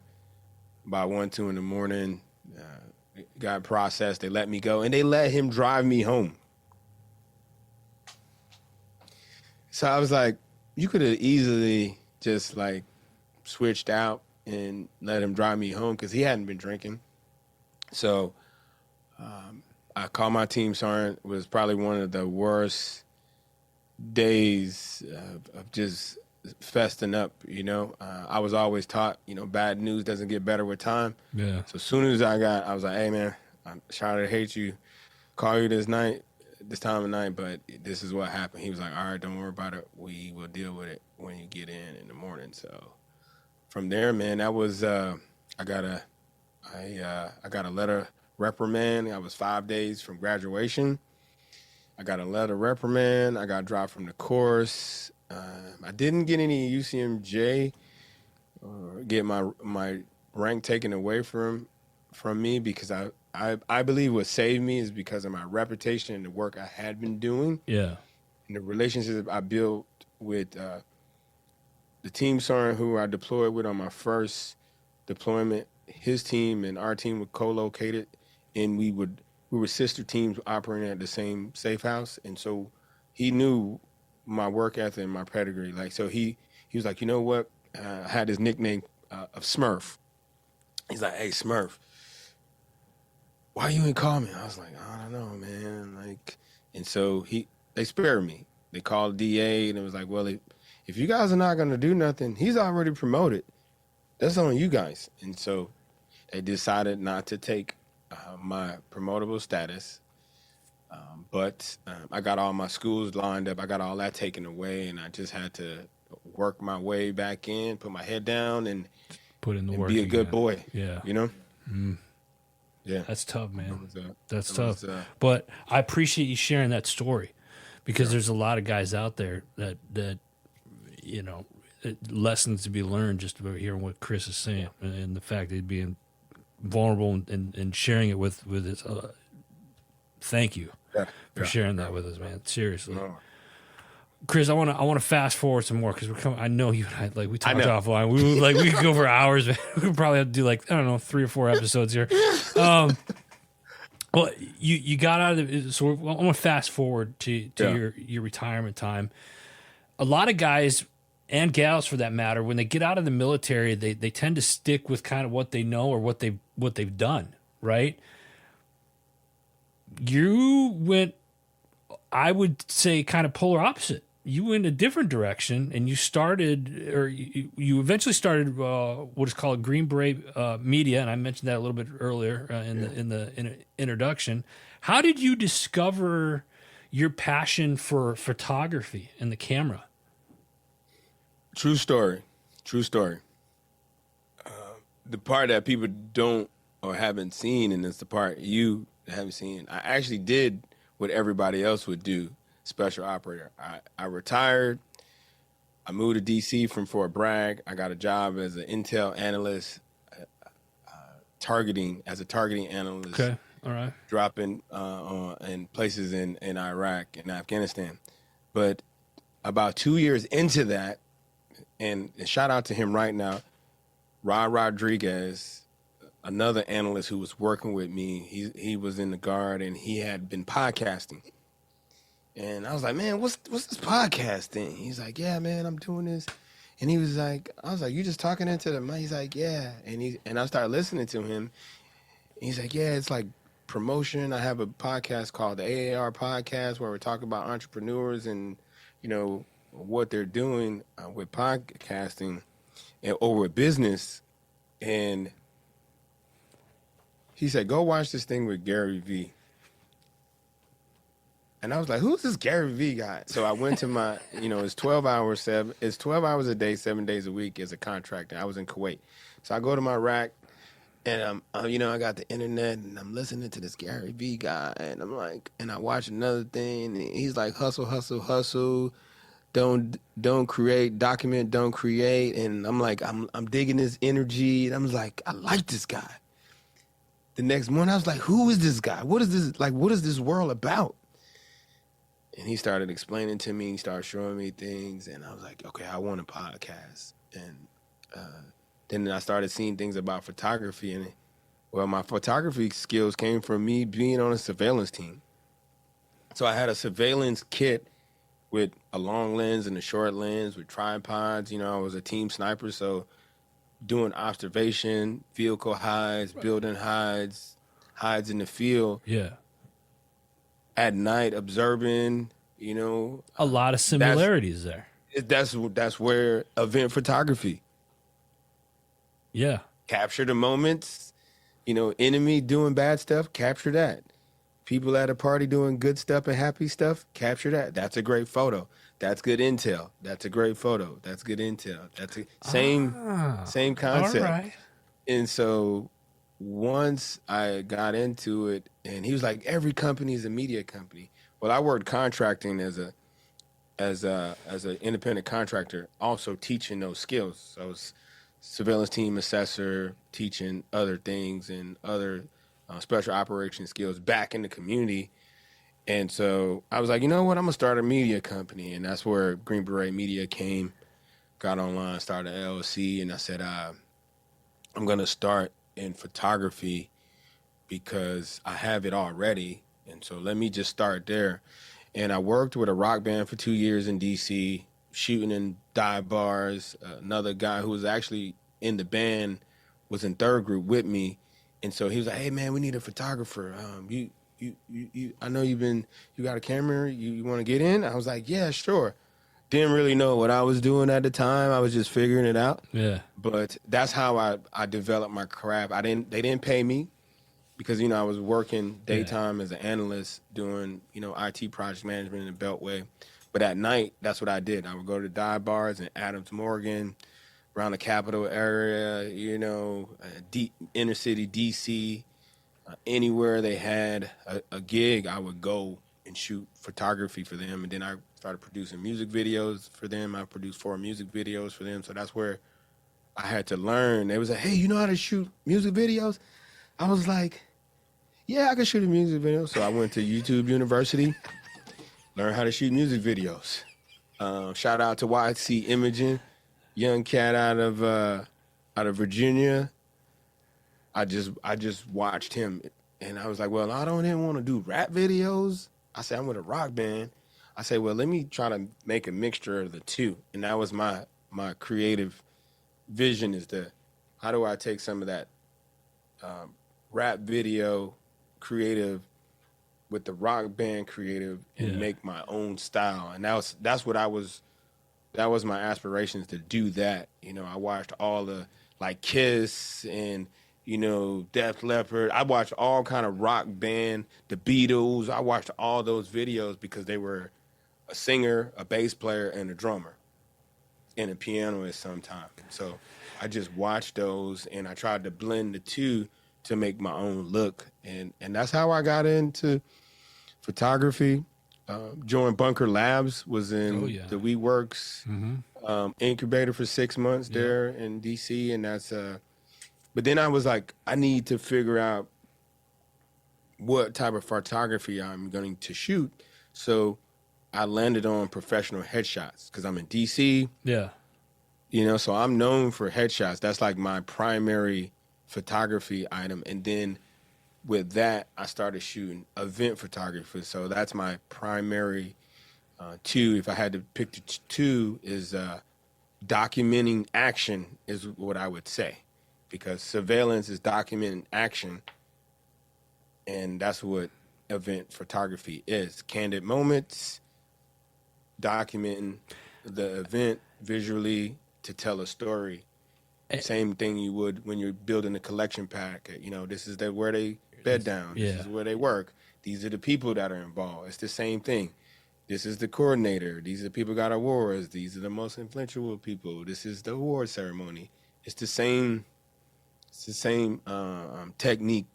About 1, 2 in the morning, got processed. They let me go, and they let him drive me home. So I was like, you could have easily just like switched out and let him drive me home because he hadn't been drinking. So I called my team sergeant. It was probably one of the worst days of just festing up, I was always taught, bad news doesn't get better with time. Yeah. So as soon as I was like, hey, man, I'm sorry to hate you. Call you this time of night, but this is what happened. He was like, all right, don't worry about it. We will deal with it when you get in the morning. So from there, man, that was I got a letter reprimand. I was 5 days from graduation. I got a letter reprimand. I got dropped from the course. I didn't get any UCMJ or get my rank taken away from me because I believe what saved me is because of my reputation and the work I had been doing. Yeah. And the relationships I built with the team sergeant who I deployed with on my first deployment. His team and our team were co-located, and we were sister teams operating at the same safe house. And so he knew my work ethic and my pedigree. Like, so he was like, you know what? I had his nickname of Smurf. He's like, hey, Smurf, why you ain't call me? I was like, I don't know, man. Like, and so they spared me. They called DA, and it was like, well, if you guys are not going to do nothing, he's already promoted. That's on you guys. And so they decided not to take my promotable status. But I got all my schools lined up. I got all that taken away, and I just had to work my way back in, put my head down, and put in the work. Be a good boy. Yeah. Yeah. That's tough, man. That's tough. But I appreciate you sharing that story because there's a lot of guys out there that lessons to be learned just about hearing what Chris is saying and the fact that he's being vulnerable and sharing it with his. Thank you for sharing that with us, man. Seriously. Chris, I want to fast forward some more because we're coming. I know you and I we talked know. offline. We could go for hours. Man. We could probably have to do I don't know 3 or 4 episodes here. Well, you got out of the so I want to fast forward to your retirement time. A lot of guys and gals, for that matter, when they get out of the military, they tend to stick with kind of what they know or what they've done, right? You went, I would say, kind of polar opposite. You went a different direction, and you started, or you eventually started what is called Green Beret Media, and I mentioned that a little bit earlier in the introduction. How did you discover your passion for photography and the camera? True story. The part that people don't or haven't seen, and it's the part you haven't seen. I actually did what everybody else would do. Special operator. I retired. I moved to D.C. from Fort Bragg. I got a job as an intel analyst, targeting analyst. Okay, all right. Dropping in places in Iraq and Afghanistan. But about 2 years into that, and shout out to him right now, Rod Rodriguez, another analyst who was working with me. He was in the Guard and he had been podcasting. And I was like, man, what's this podcast thing? He's like, yeah, man, I'm doing this. And he was like, I was like, you just talking into the mic? He's like, yeah. And I started listening to him. He's like, yeah, it's like promotion. I have a podcast called the AAR Podcast where we're talking about entrepreneurs and, what they're doing with podcasting or with business. And he said, go watch this thing with Gary Vee. And I was like, who's this Gary Vee guy? So I went to my, it's 12 hours a day, 7 days a week as a contractor. I was in Kuwait. So I go to my rack and I got the internet and I'm listening to this Gary Vee guy and I'm like, and I watch another thing and he's like, hustle, hustle, hustle. Don't create, document, don't create. And I'm like, I'm digging this energy. And I'm like, I like this guy. The next morning I was like, who is this guy? What is this? Like, what is this world about? And he started explaining to me, he started showing me things, and I was like, okay, I want a podcast. And then I started seeing things about photography, and my photography skills came from me being on a surveillance team. So I had a surveillance kit with a long lens and a short lens with tripods. I was a team sniper, so doing observation, vehicle hides, building hides in the field. Yeah. At night, observing, a lot of similarities there. That's where event photography. Yeah. Capture the moments, enemy doing bad stuff, capture that. People at a party doing good stuff and happy stuff, capture that. That's a great photo. That's good intel. That's a great photo. That's good intel. That's same concept. All right. And so once I got into it, and he was like, every company is a media company. Well, I worked contracting as an independent contractor, also teaching those skills. So I was surveillance team assessor, teaching other things and other special operations skills back in the community. And so I was like, you know what, I'm gonna start a media company, and that's where Green Beret Media came. Got online, started an LLC, and I said, I'm gonna start in photography because I have it already, and so let me just start there. And I worked with a rock band for 2 years in DC, shooting in dive bars. Another guy who was actually in the band was in third group with me, and so he was like, hey man, we need a photographer. You I know you got a camera, you want to get in? I was like, yeah, sure. Didn't really know what I was doing at the time. I was just figuring it out. Yeah. But that's how I developed my craft. They didn't pay me because, I was working daytime as an analyst doing, IT project management in the Beltway. But at night, that's what I did. I would go to dive bars in Adams Morgan, around the Capitol area, inner city DC, anywhere they had a gig, I would go and shoot photography for them. And then I started producing music videos for them. I produced 4 music videos for them. So that's where I had to learn. They was like, hey, you know how to shoot music videos? I was like, yeah, I can shoot a music video. So I went to YouTube University, learned how to shoot music videos. Shout out to YC Imaging, young cat out of Virginia. I just watched him, and I was like, well, I don't even want to do rap videos. I said, I'm with a rock band. I said, well, let me try to make a mixture of the two, and that was my creative vision, is how do I take some of that rap video creative with the rock band creative and make my own style. And that was my aspirations, to do that. You know, I watched all the like Kiss and, you know, Def Leppard. I watched all kind of rock band, the Beatles. I watched all those videos because they were a singer, a bass player, and a drummer, and a pianoist sometimes. So I just watched those, and I tried to blend the two to make my own look. And that's how I got into photography. Joined Bunker Labs, was in the WeWorks incubator for 6 months there in DC. And that's, but then I was like, I need to figure out what type of photography I'm going to shoot. So I landed on professional headshots because I'm in DC. Yeah. You know, so I'm known for headshots. That's like my primary photography item. And then with that, I started shooting event photography. So that's my primary two. If I had to pick the two, is documenting action is what I would say, because surveillance is documenting action, and that's what event photography is. Candid moments, documenting the event visually to tell a story. Same thing you would when you're building a collection pack. You know, this is where they bed down. This is where they work. These are the people that are involved. It's the same thing. This is the coordinator. These are the people who got awards. These are the most influential people. This is the award ceremony. It's the same. It's the same technique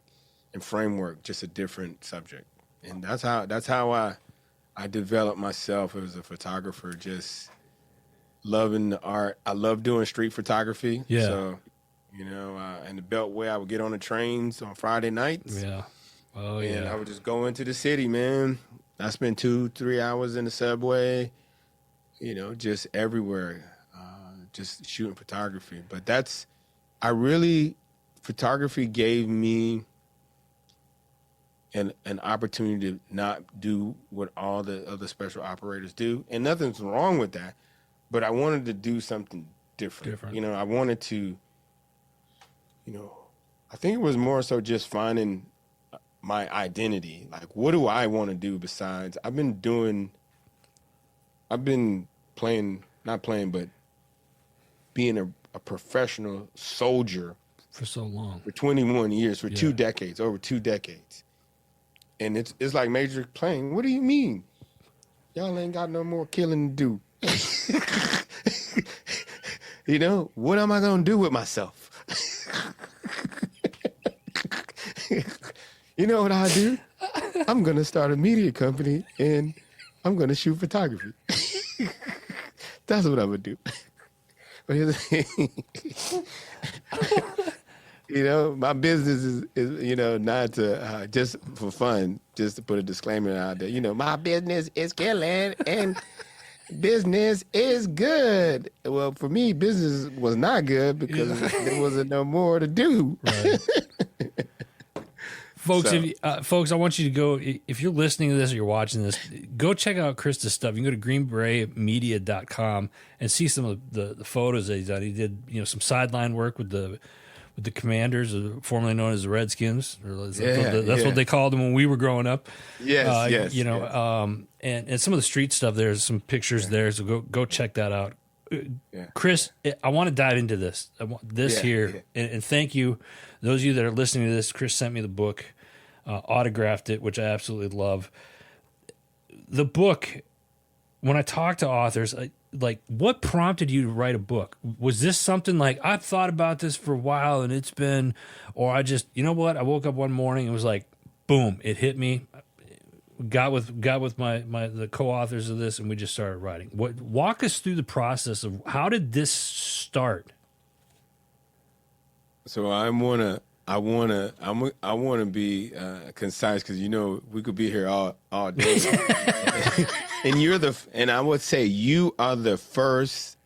and framework, just a different subject. And that's how I developed myself as a photographer. Just loving the art. I love doing street photography. Yeah. So, you know, in the Beltway, I would get on the trains on Friday nights. Yeah. Oh, yeah. And I would just go into the city, man. I spent 2-3 hours in the subway, you know, just everywhere, just shooting photography. But photography gave me an opportunity to not do what all the other special operators do. And nothing's wrong with that. But I wanted to do something different. You know, I wanted to, you know, I think it was more so just finding my identity. Like, what do I want to do besides, I've been playing, not playing, but being a professional soldier for so long, for 21 years, for 2 decades, over 2 decades. And it's like Major playing. What do you mean? Y'all ain't got no more killing to do. You know, what am I going to do with myself? You know what I do? I'm going to start a media company, and I'm going to shoot photography. That's what I would do. But here's the thing. You know, my business is, you know, not to, just for fun, just to put a disclaimer out there. You know, my business is killing, and business is good. Well, for me, business was not good because there wasn't no more to do. Right. Folks, folks, I want you to go, if you're listening to this or you're watching this, go check out Chris's stuff. You can go to greenberetmedia.com and see some of the photos that he's done. He did, you know, some sideline work with the Commanders, formerly known as the Redskins. That's what they called them when we were growing up. Yes, you know, and some of the street stuff. There's some pictures there, so go check that out. Chris, I want to dive into this. I want this here, and thank you, those of you that are listening to this. Chris sent me the book, autographed it, which I absolutely love. The book. When I talk to authors, like, what prompted you to write a book? Was this something like, I've thought about this for a while and it's been, or I just, you know what? I woke up one morning and was like, boom, it hit me. Got with the co-authors of this, and we just started writing. Walk us through the process of how did this start? So I want to I wanna be concise because we could be here all day. And I would say you are the first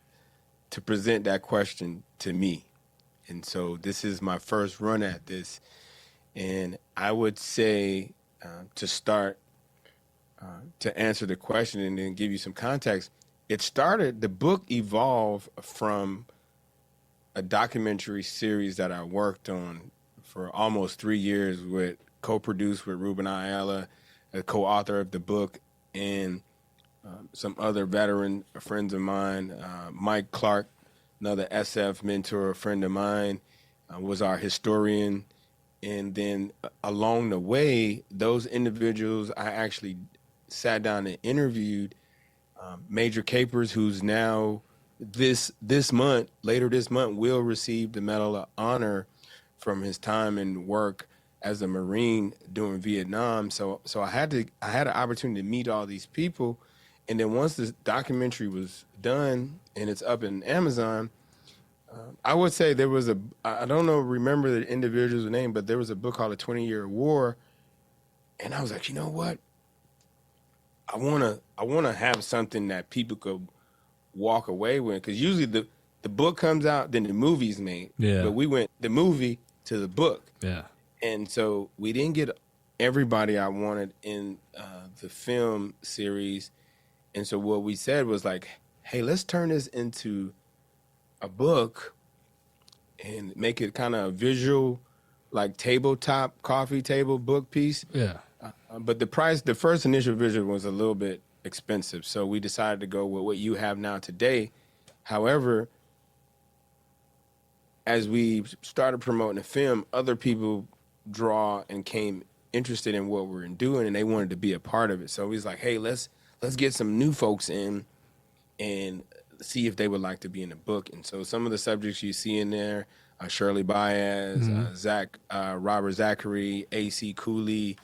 to present that question to me, and so this is my first run at this, and I would say to start to answer the question and then give you some context. The book evolved from a documentary series that I worked on for almost 3 years co-produced with Ruben Ayala, a co-author of the book, and some other veteran friends of mine. Mike Clark, another SF mentor, a friend of mine, was our historian. And then along the way, those individuals I actually sat down and interviewed. Major Capers, who's now later this month, will receive the Medal of Honor from his time and work as a Marine during Vietnam. So I had an opportunity to meet all these people, and then once the documentary was done and it's up in Amazon, I would say there was I don't remember the individual's name, but there was a book called A 20-Year War, and I was like, you know what? I wanna have something that people could walk away with, because usually the book comes out, then the movie's made. Yeah. But we went the movie to the book. Yeah. And so we didn't get everybody I wanted in the film series. And so what we said was like, hey, let's turn this into a book and make it kind of a visual, like tabletop coffee table book piece. Yeah. But the first initial vision was a little bit expensive. So we decided to go with what you have now today. However, as we started promoting the film, other people draw and came interested in what we're doing, and they wanted to be a part of it. So we was like, hey, let's get some new folks in and see if they would like to be in the book. And so some of the subjects you see in there, Shirley Baez, Robert Zachary, A.C. Cooley,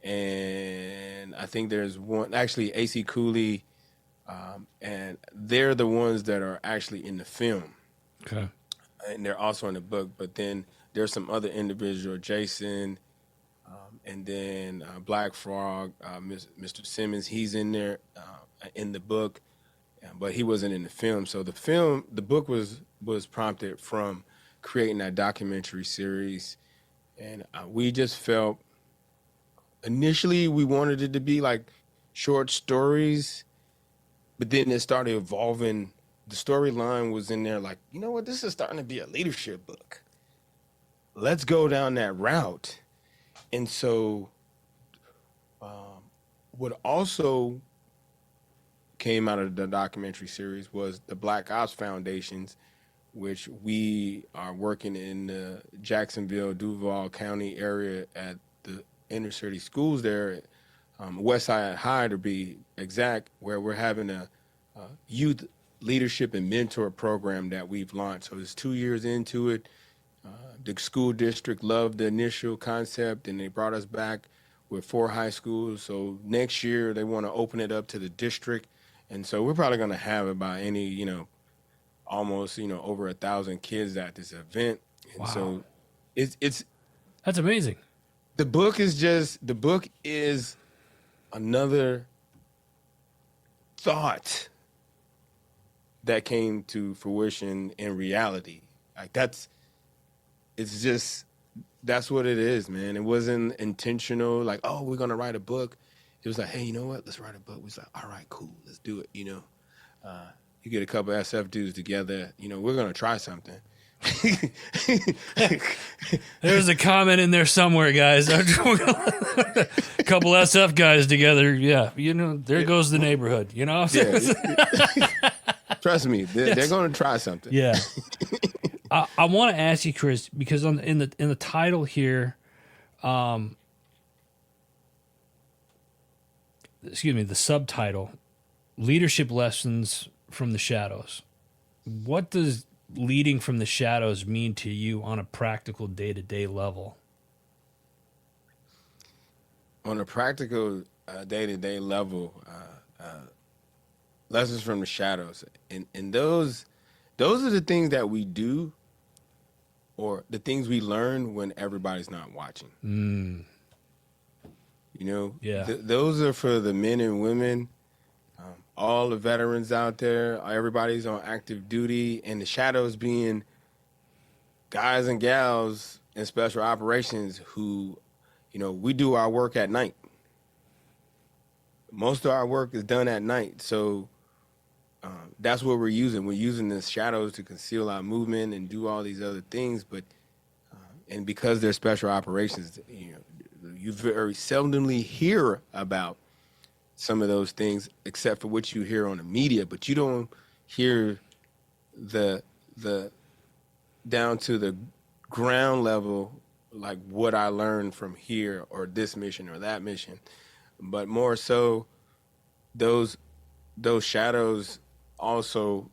and I think there's one, actually A.C. Cooley, and they're the ones that are actually in the film. Okay. And they're also in the book, but then there's some other individual, Jason, and then Black Frog, Mr. Simmons, he's in there in the book, but he wasn't in the film. So the book was prompted from creating that documentary series, and we just felt, initially we wanted it to be like short stories, but then it started evolving. The storyline was in there like, you know what, this is starting to be a leadership book. Let's go down that route. And so what also came out of the documentary series was the Black Ops Foundations, which we are working in the Jacksonville, Duval County area at the inner city schools there, Westside High to be exact, where we're having a youth leadership and mentor program that we've launched. So it's 2 years into it. The school district loved the initial concept, and they brought us back with 4 high schools. So next year they want to open it up to the district. And so we're probably going to have about almost, over 1,000 kids at this event. And wow. So it's that's amazing. The book is another thought that came to fruition in reality. Like that's what it is, man. It wasn't intentional, like, oh, we're gonna write a book. It was like, hey, you know what? Let's write a book. We was like, all right, cool, let's do it. You get a couple of SF dudes together, we're gonna try something. There's a comment in there somewhere, guys. A couple SF guys together, yeah. There goes the neighborhood. Yeah. Trust me, they're going to try something. Yeah. I want to ask you, Chris, because in the title here, the subtitle, Leadership Lessons from the Shadows. What does leading from the shadows mean to you on a practical day-to-day level? On a practical day-to-day level, lessons from the shadows, and those are the things that we do or the things we learn when everybody's not watching. You know, Yeah. those are for the men and women, all the veterans out there. Everybody's on active duty, and the shadows being guys and gals in special operations who, you know, we do our work at night. Most of our work is done at night, so that's what we're using. We're using the shadows to conceal our movement and do all these other things. But and because they're special operations, you know, you very seldomly hear about some of those things, except for what you hear on the media. But you don't hear the down to the ground level, like what I learned from here or this mission or that mission. But more so, those shadows also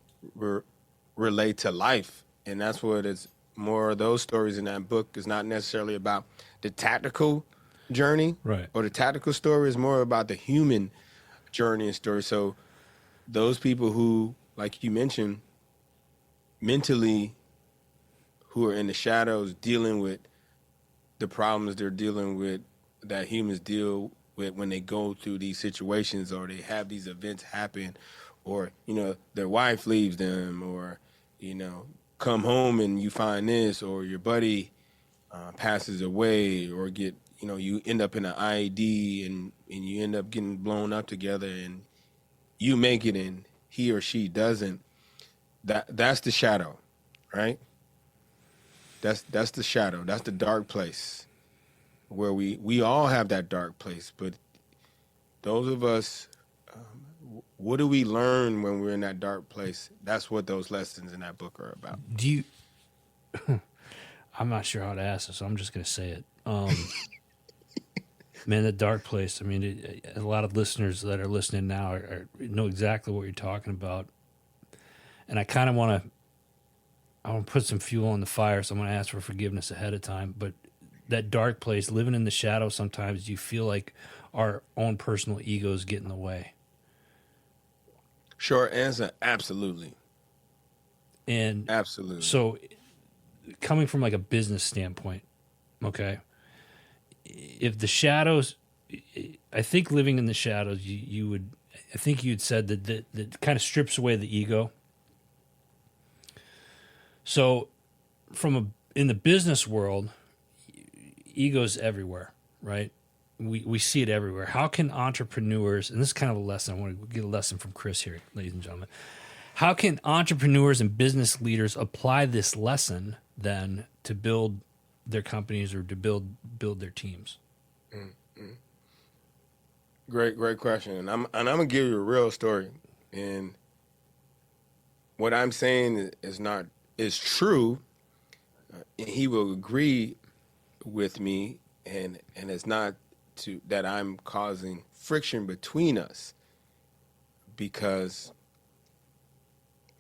relate to life, and that's what it's more of those stories in that book is not necessarily about the tactical journey, Right. or the tactical story is more about the human journey and story. So those people who, like you mentioned, mentally, who are in the shadows dealing with the problems they're dealing with that humans deal with when they go through these situations or they have these events happen, or, you know, their wife leaves them, or, you know, come home and you find this, or your buddy passes away, or get, you know, you end up in an IED and you end up getting blown up together and you make it and he or she doesn't. That's the shadow, right? That's the shadow. That's the dark place where we all have that dark place. But those of us, what do we learn when we're in that dark place? That's what those lessons in that book are about. Do you? I'm not sure how to ask this, so I'm just going to say it. Man, the dark place. I mean, a lot of listeners that are listening now know exactly what you're talking about, and I kind of want to put some fuel on the fire, so I'm going to ask for forgiveness ahead of time. But that dark place, living in the shadow, sometimes you feel like our own personal egos get in the way. Short answer, absolutely. And absolutely. So, coming from like a business standpoint, okay, if the shadows, I think living in the shadows, you would, I think you'd said that kind of strips away the ego. So, in the business world, ego's everywhere, right? We see it everywhere. How can entrepreneurs, and this is kind of a lesson, I want to get a lesson from Chris here, ladies and gentlemen. How can entrepreneurs and business leaders apply this lesson then to build their companies or to build their teams? Mm-hmm. Great question. And I'm gonna give you a real story. And what I'm saying is true. And he will agree with me, and it's not that I'm causing friction between us, because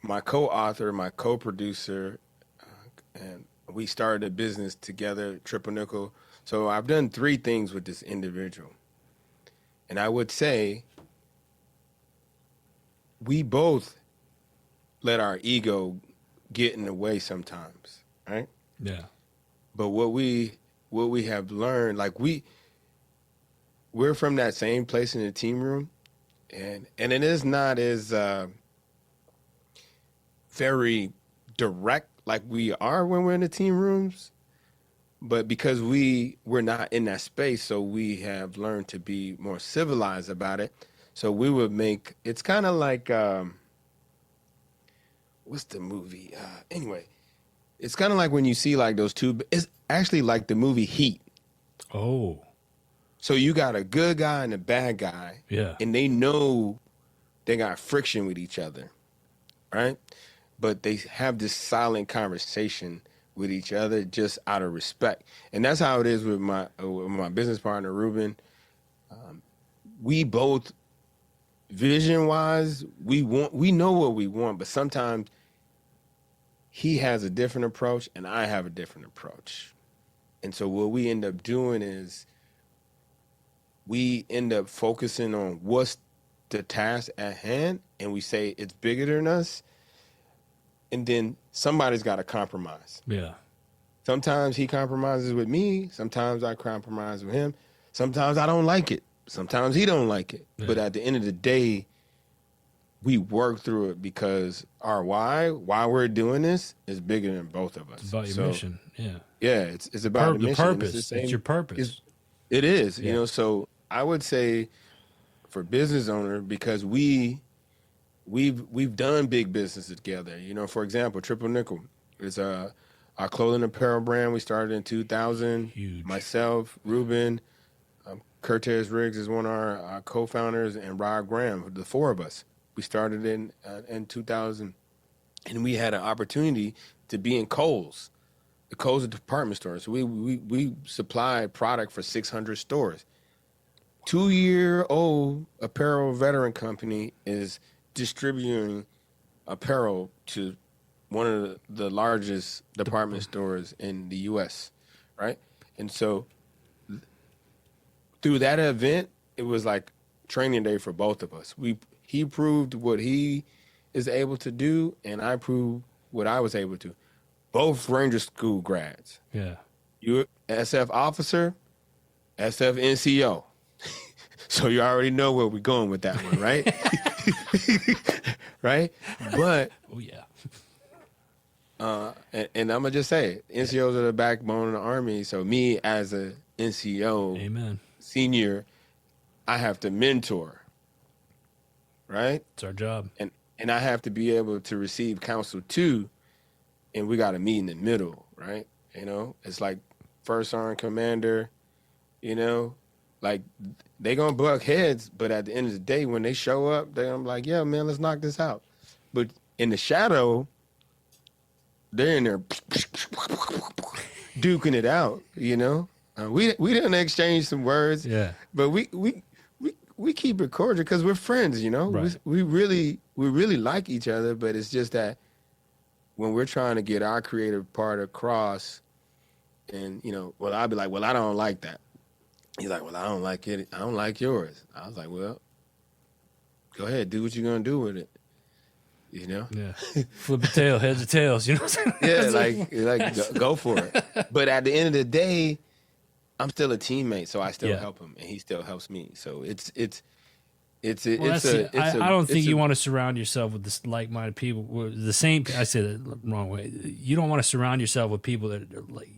my co-author, my co-producer, and we started a business together, Triple Nickel. So I've done 3 things with this individual. And I would say we both let our ego get in the way sometimes, right? Yeah. But what we have learned, like we're from that same place in the team room, and it is not as very direct like we are when we're in the team rooms, but because we're not in that space, so we have learned to be more civilized about it. So we would make, it's kind of like what's the movie? Anyway, it's kind of like when you see like those two. It's actually like the movie Heat. Oh. So you got a good guy and a bad guy. Yeah. And they know they got friction with each other, right? But they have this silent conversation with each other just out of respect. And that's how it is with my business partner, Ruben. We both, vision-wise, we know what we want, but sometimes he has a different approach and I have a different approach. And so what we end up doing is we end up focusing on what's the task at hand, and we say it's bigger than us, and then somebody's got to compromise. Yeah. Sometimes he compromises with me. Sometimes I compromise with him. Sometimes I don't like it. Sometimes he don't like it. Yeah. But at the end of the day, we work through it because our why we're doing this is bigger than both of us. It's about your mission. Yeah. Yeah, it's about the mission. Purpose. It's your purpose. It is. Yeah. You know, so I would say for business owner, because we've done big business together. You know, for example, Triple Nickel is our clothing apparel brand. We started in 2000. Huge. Myself, Ruben, Curtis Riggs is one of our co-founders, and Rob Graham, the four of us. We started in 2000, and we had an opportunity to be in Kohl's. The Kohl's a department store. So we supplied product for 600 stores. 2-year-old apparel veteran company is distributing apparel to one of the largest department stores in the U.S., right? And so through that event, it was like training day for both of us. He proved what he is able to do, and I proved what I was able to. Both Ranger School grads. Yeah. You SF officer, SF NCO. So you already know where we're going with that one, right? Right? But Oh yeah. and I'm gonna just say it, NCOs are the backbone of the Army. So me as a NCO Amen. senior, I have to mentor, right? It's our job. And I have to be able to receive counsel too, and we got to meet in the middle, right? You know, it's like first sergeant commander, you know, like they gonna buck heads, but at the end of the day, when they show up, they're like, yeah, man, let's knock this out. But in the shadow, they're in there duking it out, you know. We didn't exchange some words, Yeah. but we keep it cordial because we're friends, you know. Right. We really like each other, but it's just that when we're trying to get our creative part across, and you know, well, I'll be like, well, I don't like that. He's like, well, I don't like it. I don't like yours. I was like, well, go ahead, do what you're gonna do with it. You know? Yeah. Flip the tail, heads or tails. You know what I'm saying? Yeah, like go for it. But at the end of the day, I'm still a teammate, so I still help him, and he still helps me. So I don't think you want to surround yourself with this like-minded people. The same. I said it the wrong way. You don't want to surround yourself with people that are like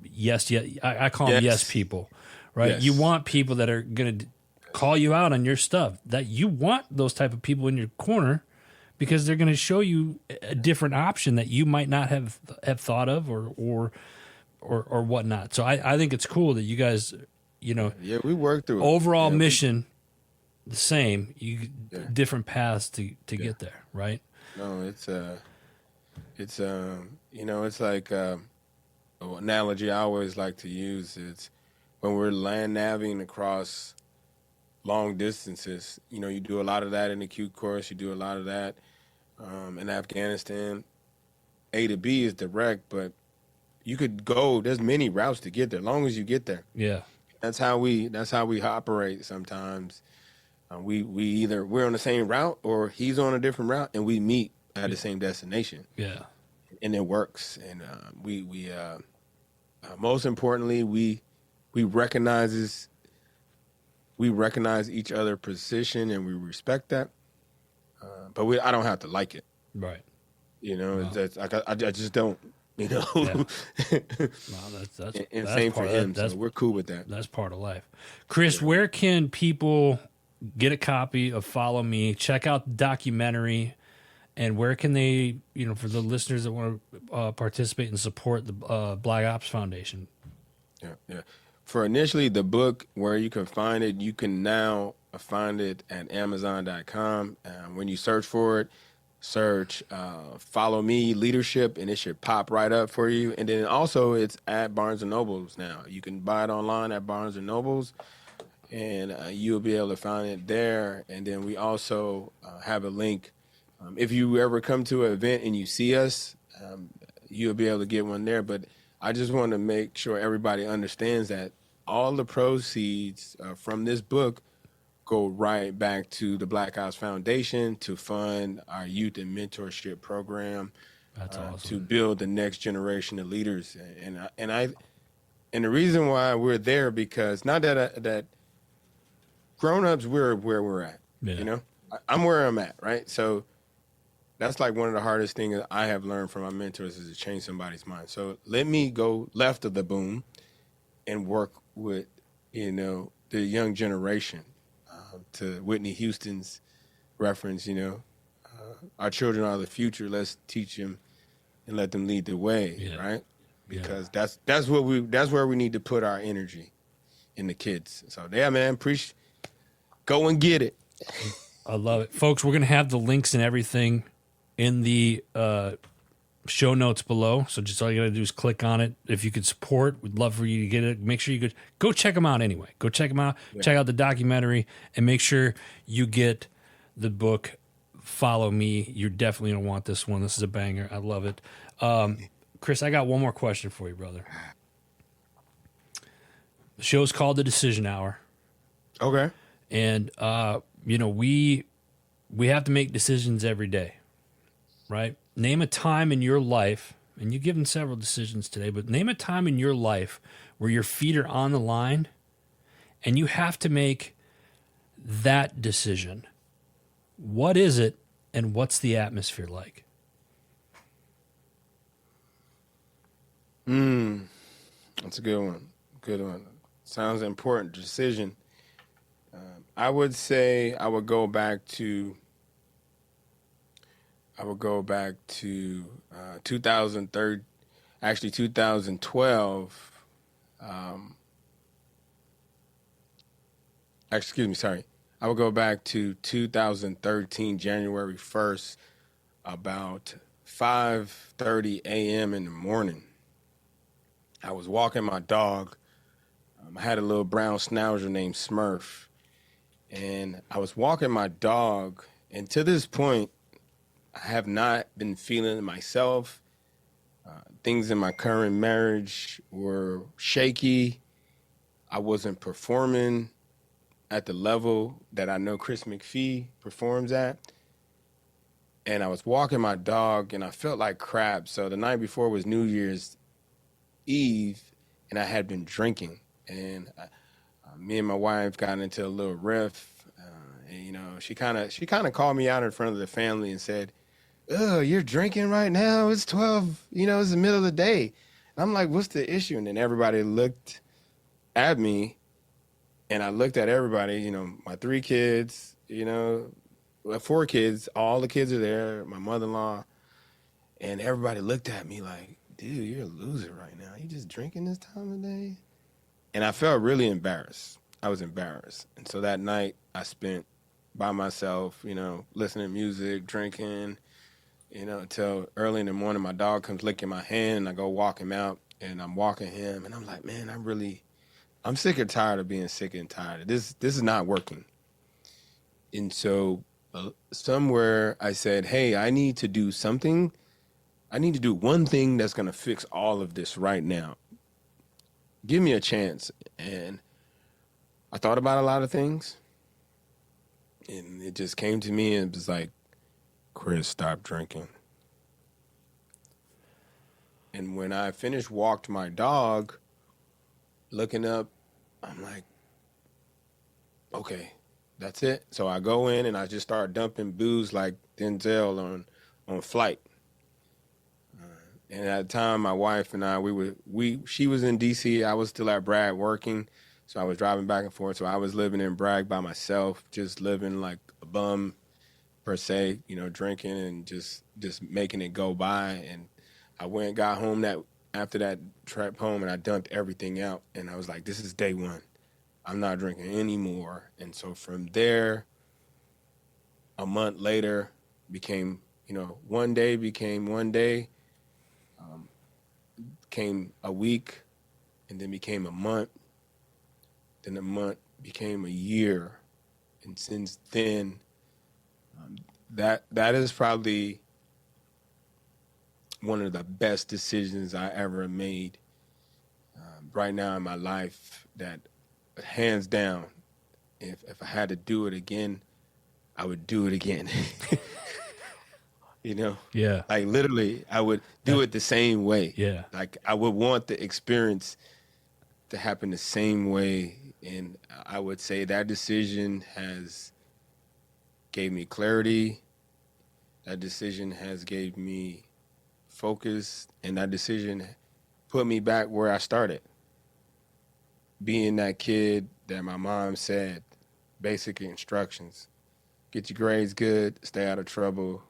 yes. I call them yes people, right? Yes. You want people that are going to call you out on your stuff. That you want those type of people in your corner because they're going to show you a different option that you might not have thought of or whatnot. So I think it's cool that you guys, you know, we work through overall it. mission the same, different paths to get there, right? No, it's you know, it's like an analogy I always like to use. It's when we're land naviging across long distances. You know, you do a lot of that in the Q course. You do a lot of that in Afghanistan. A to B is direct, but you could go. There's many routes to get there, as long as you get there. Yeah, that's how we operate sometimes. We're on the same route or he's on a different route, and we meet at the same destination. Yeah, and it works. And most importantly, we recognize each other's position, and we respect that. But I don't have to like it, right? You know, that's I just don't. You know, well, that's same for him. So we're cool with that. That's part of life. Chris, where can people get a copy of Follow Me? Check out the documentary, and where can they, you know, for the listeners that want to participate and support the Black Ops Foundation? Yeah. For initially the book, where you can find it, you can now find it at Amazon.com. When you search for it, search Follow Me Leadership, and it should pop right up for you. And then also it's at Barnes & Nobles now. You can buy it online at Barnes & Nobles, and you'll be able to find it there. And then we also have a link. If you ever come to an event and you see us, you'll be able to get one there. But I just want to make sure everybody understands that all the proceeds from this book go right back to the Black Ops Foundation to fund our youth and mentorship program. That's awesome. to build the next generation of leaders. And the reason why we're there, because not that grown-ups, we're where we're at. Yeah. You know, I'm where I'm at, right? So that's like one of the hardest things I have learned from my mentors is to change somebody's mind. So let me go left of the boom and work with, the young generation. To Whitney Houston's reference, our children are the future. Let's teach them and let them lead the way, right? Because that's where we need to put our energy in the kids. So yeah, man, go and get it. I love it. Folks, we're going to have the links and everything in the show notes below. So just all you got to do is click on it. If you could support, we'd love for you to get it. Make sure you could go check them out anyway. Go check them out. Yeah. Check out the documentary and make sure you get the book. Follow Me. You're definitely going to want this one. This is a banger. I love it. Chris, I got one more question for you, brother. The show's called The Decision Hour. Okay. And, we have to make decisions every day, right? Name a time in your life, and you've given several decisions today, but name a time in your life where your feet are on the line and you have to make that decision. What is it, and what's the atmosphere like? That's a good one. Good one. Sounds important. Decision. I would say I would go back to 2012. Excuse me, sorry. I would go back to 2013, January 1st, about 5:30 a.m. in the morning. I was walking my dog. I had a little brown schnauzer named Smurf. And I was walking my dog, and to this point, I have not been feeling myself. Things in my current marriage were shaky. I wasn't performing at the level that I know Chris McPhee performs at. And I was walking my dog, and I felt like crap. So the night before was New Year's Eve, and I had been drinking. And me and my wife got into a little riff. She kind of called me out in front of the family and said, "Oh, you're drinking right now? It's 12, it's the middle of the day." And I'm like, "What's the issue?" And then everybody looked at me, and I looked at everybody, my 3 kids, 4 kids, all the kids are there, my mother-in-law, and everybody looked at me like, "Dude, you're a loser right now. You just drinking this time of day?" And I felt really embarrassed. I was embarrassed. And so that night I spent by myself, listening to music, drinking, until early in the morning. My dog comes licking my hand, and I go walk him out, and I'm walking him, and I'm like, man, I'm sick and tired of being sick and tired. This is not working. And so somewhere I said, hey, I need to do something. I need to do one thing that's going to fix all of this right now. Give me a chance. And I thought about a lot of things, and it just came to me and it was like, Chris, stop drinking. And when I walked my dog, looking up, I'm like, okay, that's it. So I go in and I just start dumping booze like Denzel on Flight. And at the time, my wife and I, she was in D.C., I was still at Bragg working, so I was driving back and forth. So I was living in Bragg by myself, just living like a bum, per se, drinking and just making it go by. And I went and got home after that trip home, and I dumped everything out. And I was like, this is day one. I'm not drinking anymore. And so from there, a month later, became one day, became a week, and then became a month. Then a month became a year. And since then, that is probably one of the best decisions I ever made right now in my life, that hands down, if I had to do it again, I would do it again. You know? Yeah. Like literally, I would do it the same way. Yeah. Like I would want the experience to happen the same way. And I would say that decision has gave me clarity. That decision has gave me focus. And that decision put me back where I started. Being that kid that my mom said, basic instructions. Get your grades good, stay out of trouble,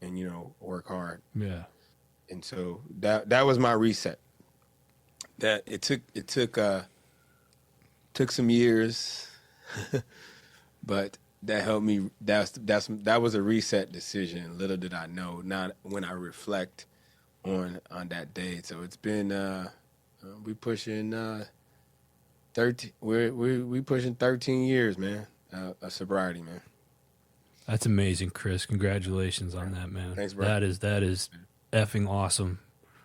and, you know, work hard. Yeah. And so that was my reset. That it took some years, but that helped me. That was a reset decision. Little did I know. Not when I reflect on that day. So it's been we pushing 13. We pushing 13 years, man. Of sobriety, man. That's amazing, Chris. Congratulations on that, man. Thanks, bro. That is effing awesome.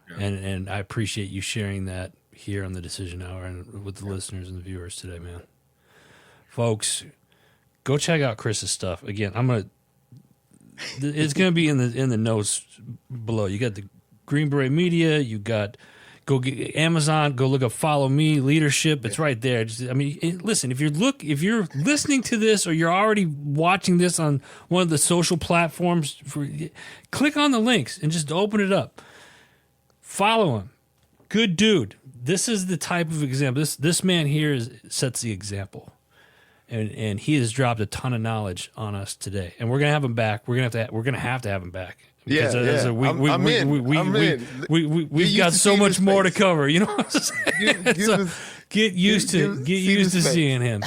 Yeah. And I appreciate you sharing that here on the Decision Hour and with the listeners and the viewers today, man. Folks, go check out Chris's stuff. Again, it's gonna be in the notes below. You got the Green Beret Media, you got go get Amazon, go look up Follow Me Leadership. It's right there. Listen, if you're listening to this or you're already watching this on one of the social platforms, click on the links and just open it up. Follow him. Good dude. This is the type of example. This man here sets the example. And he has dropped a ton of knowledge on us today. And we're gonna have him back. We're gonna have to have him back. Yeah. I'm in. We've got so much more to cover. You know what I'm saying? Get used to seeing him.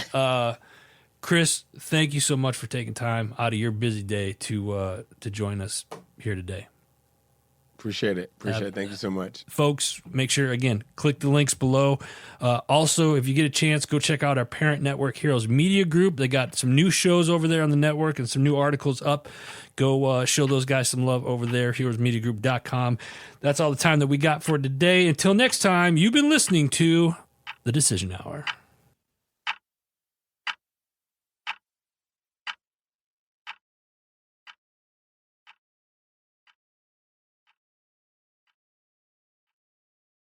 Chris, thank you so much for taking time out of your busy day to join us here today. Appreciate it. Thank you so much. Folks, make sure, again, click the links below. Also, if you get a chance, go check out our parent network, Heroes Media Group. They got some new shows over there on the network and some new articles up. Go show those guys some love over there, heroesmediagroup.com. That's all the time that we got for today. Until next time, you've been listening to The Decision Hour.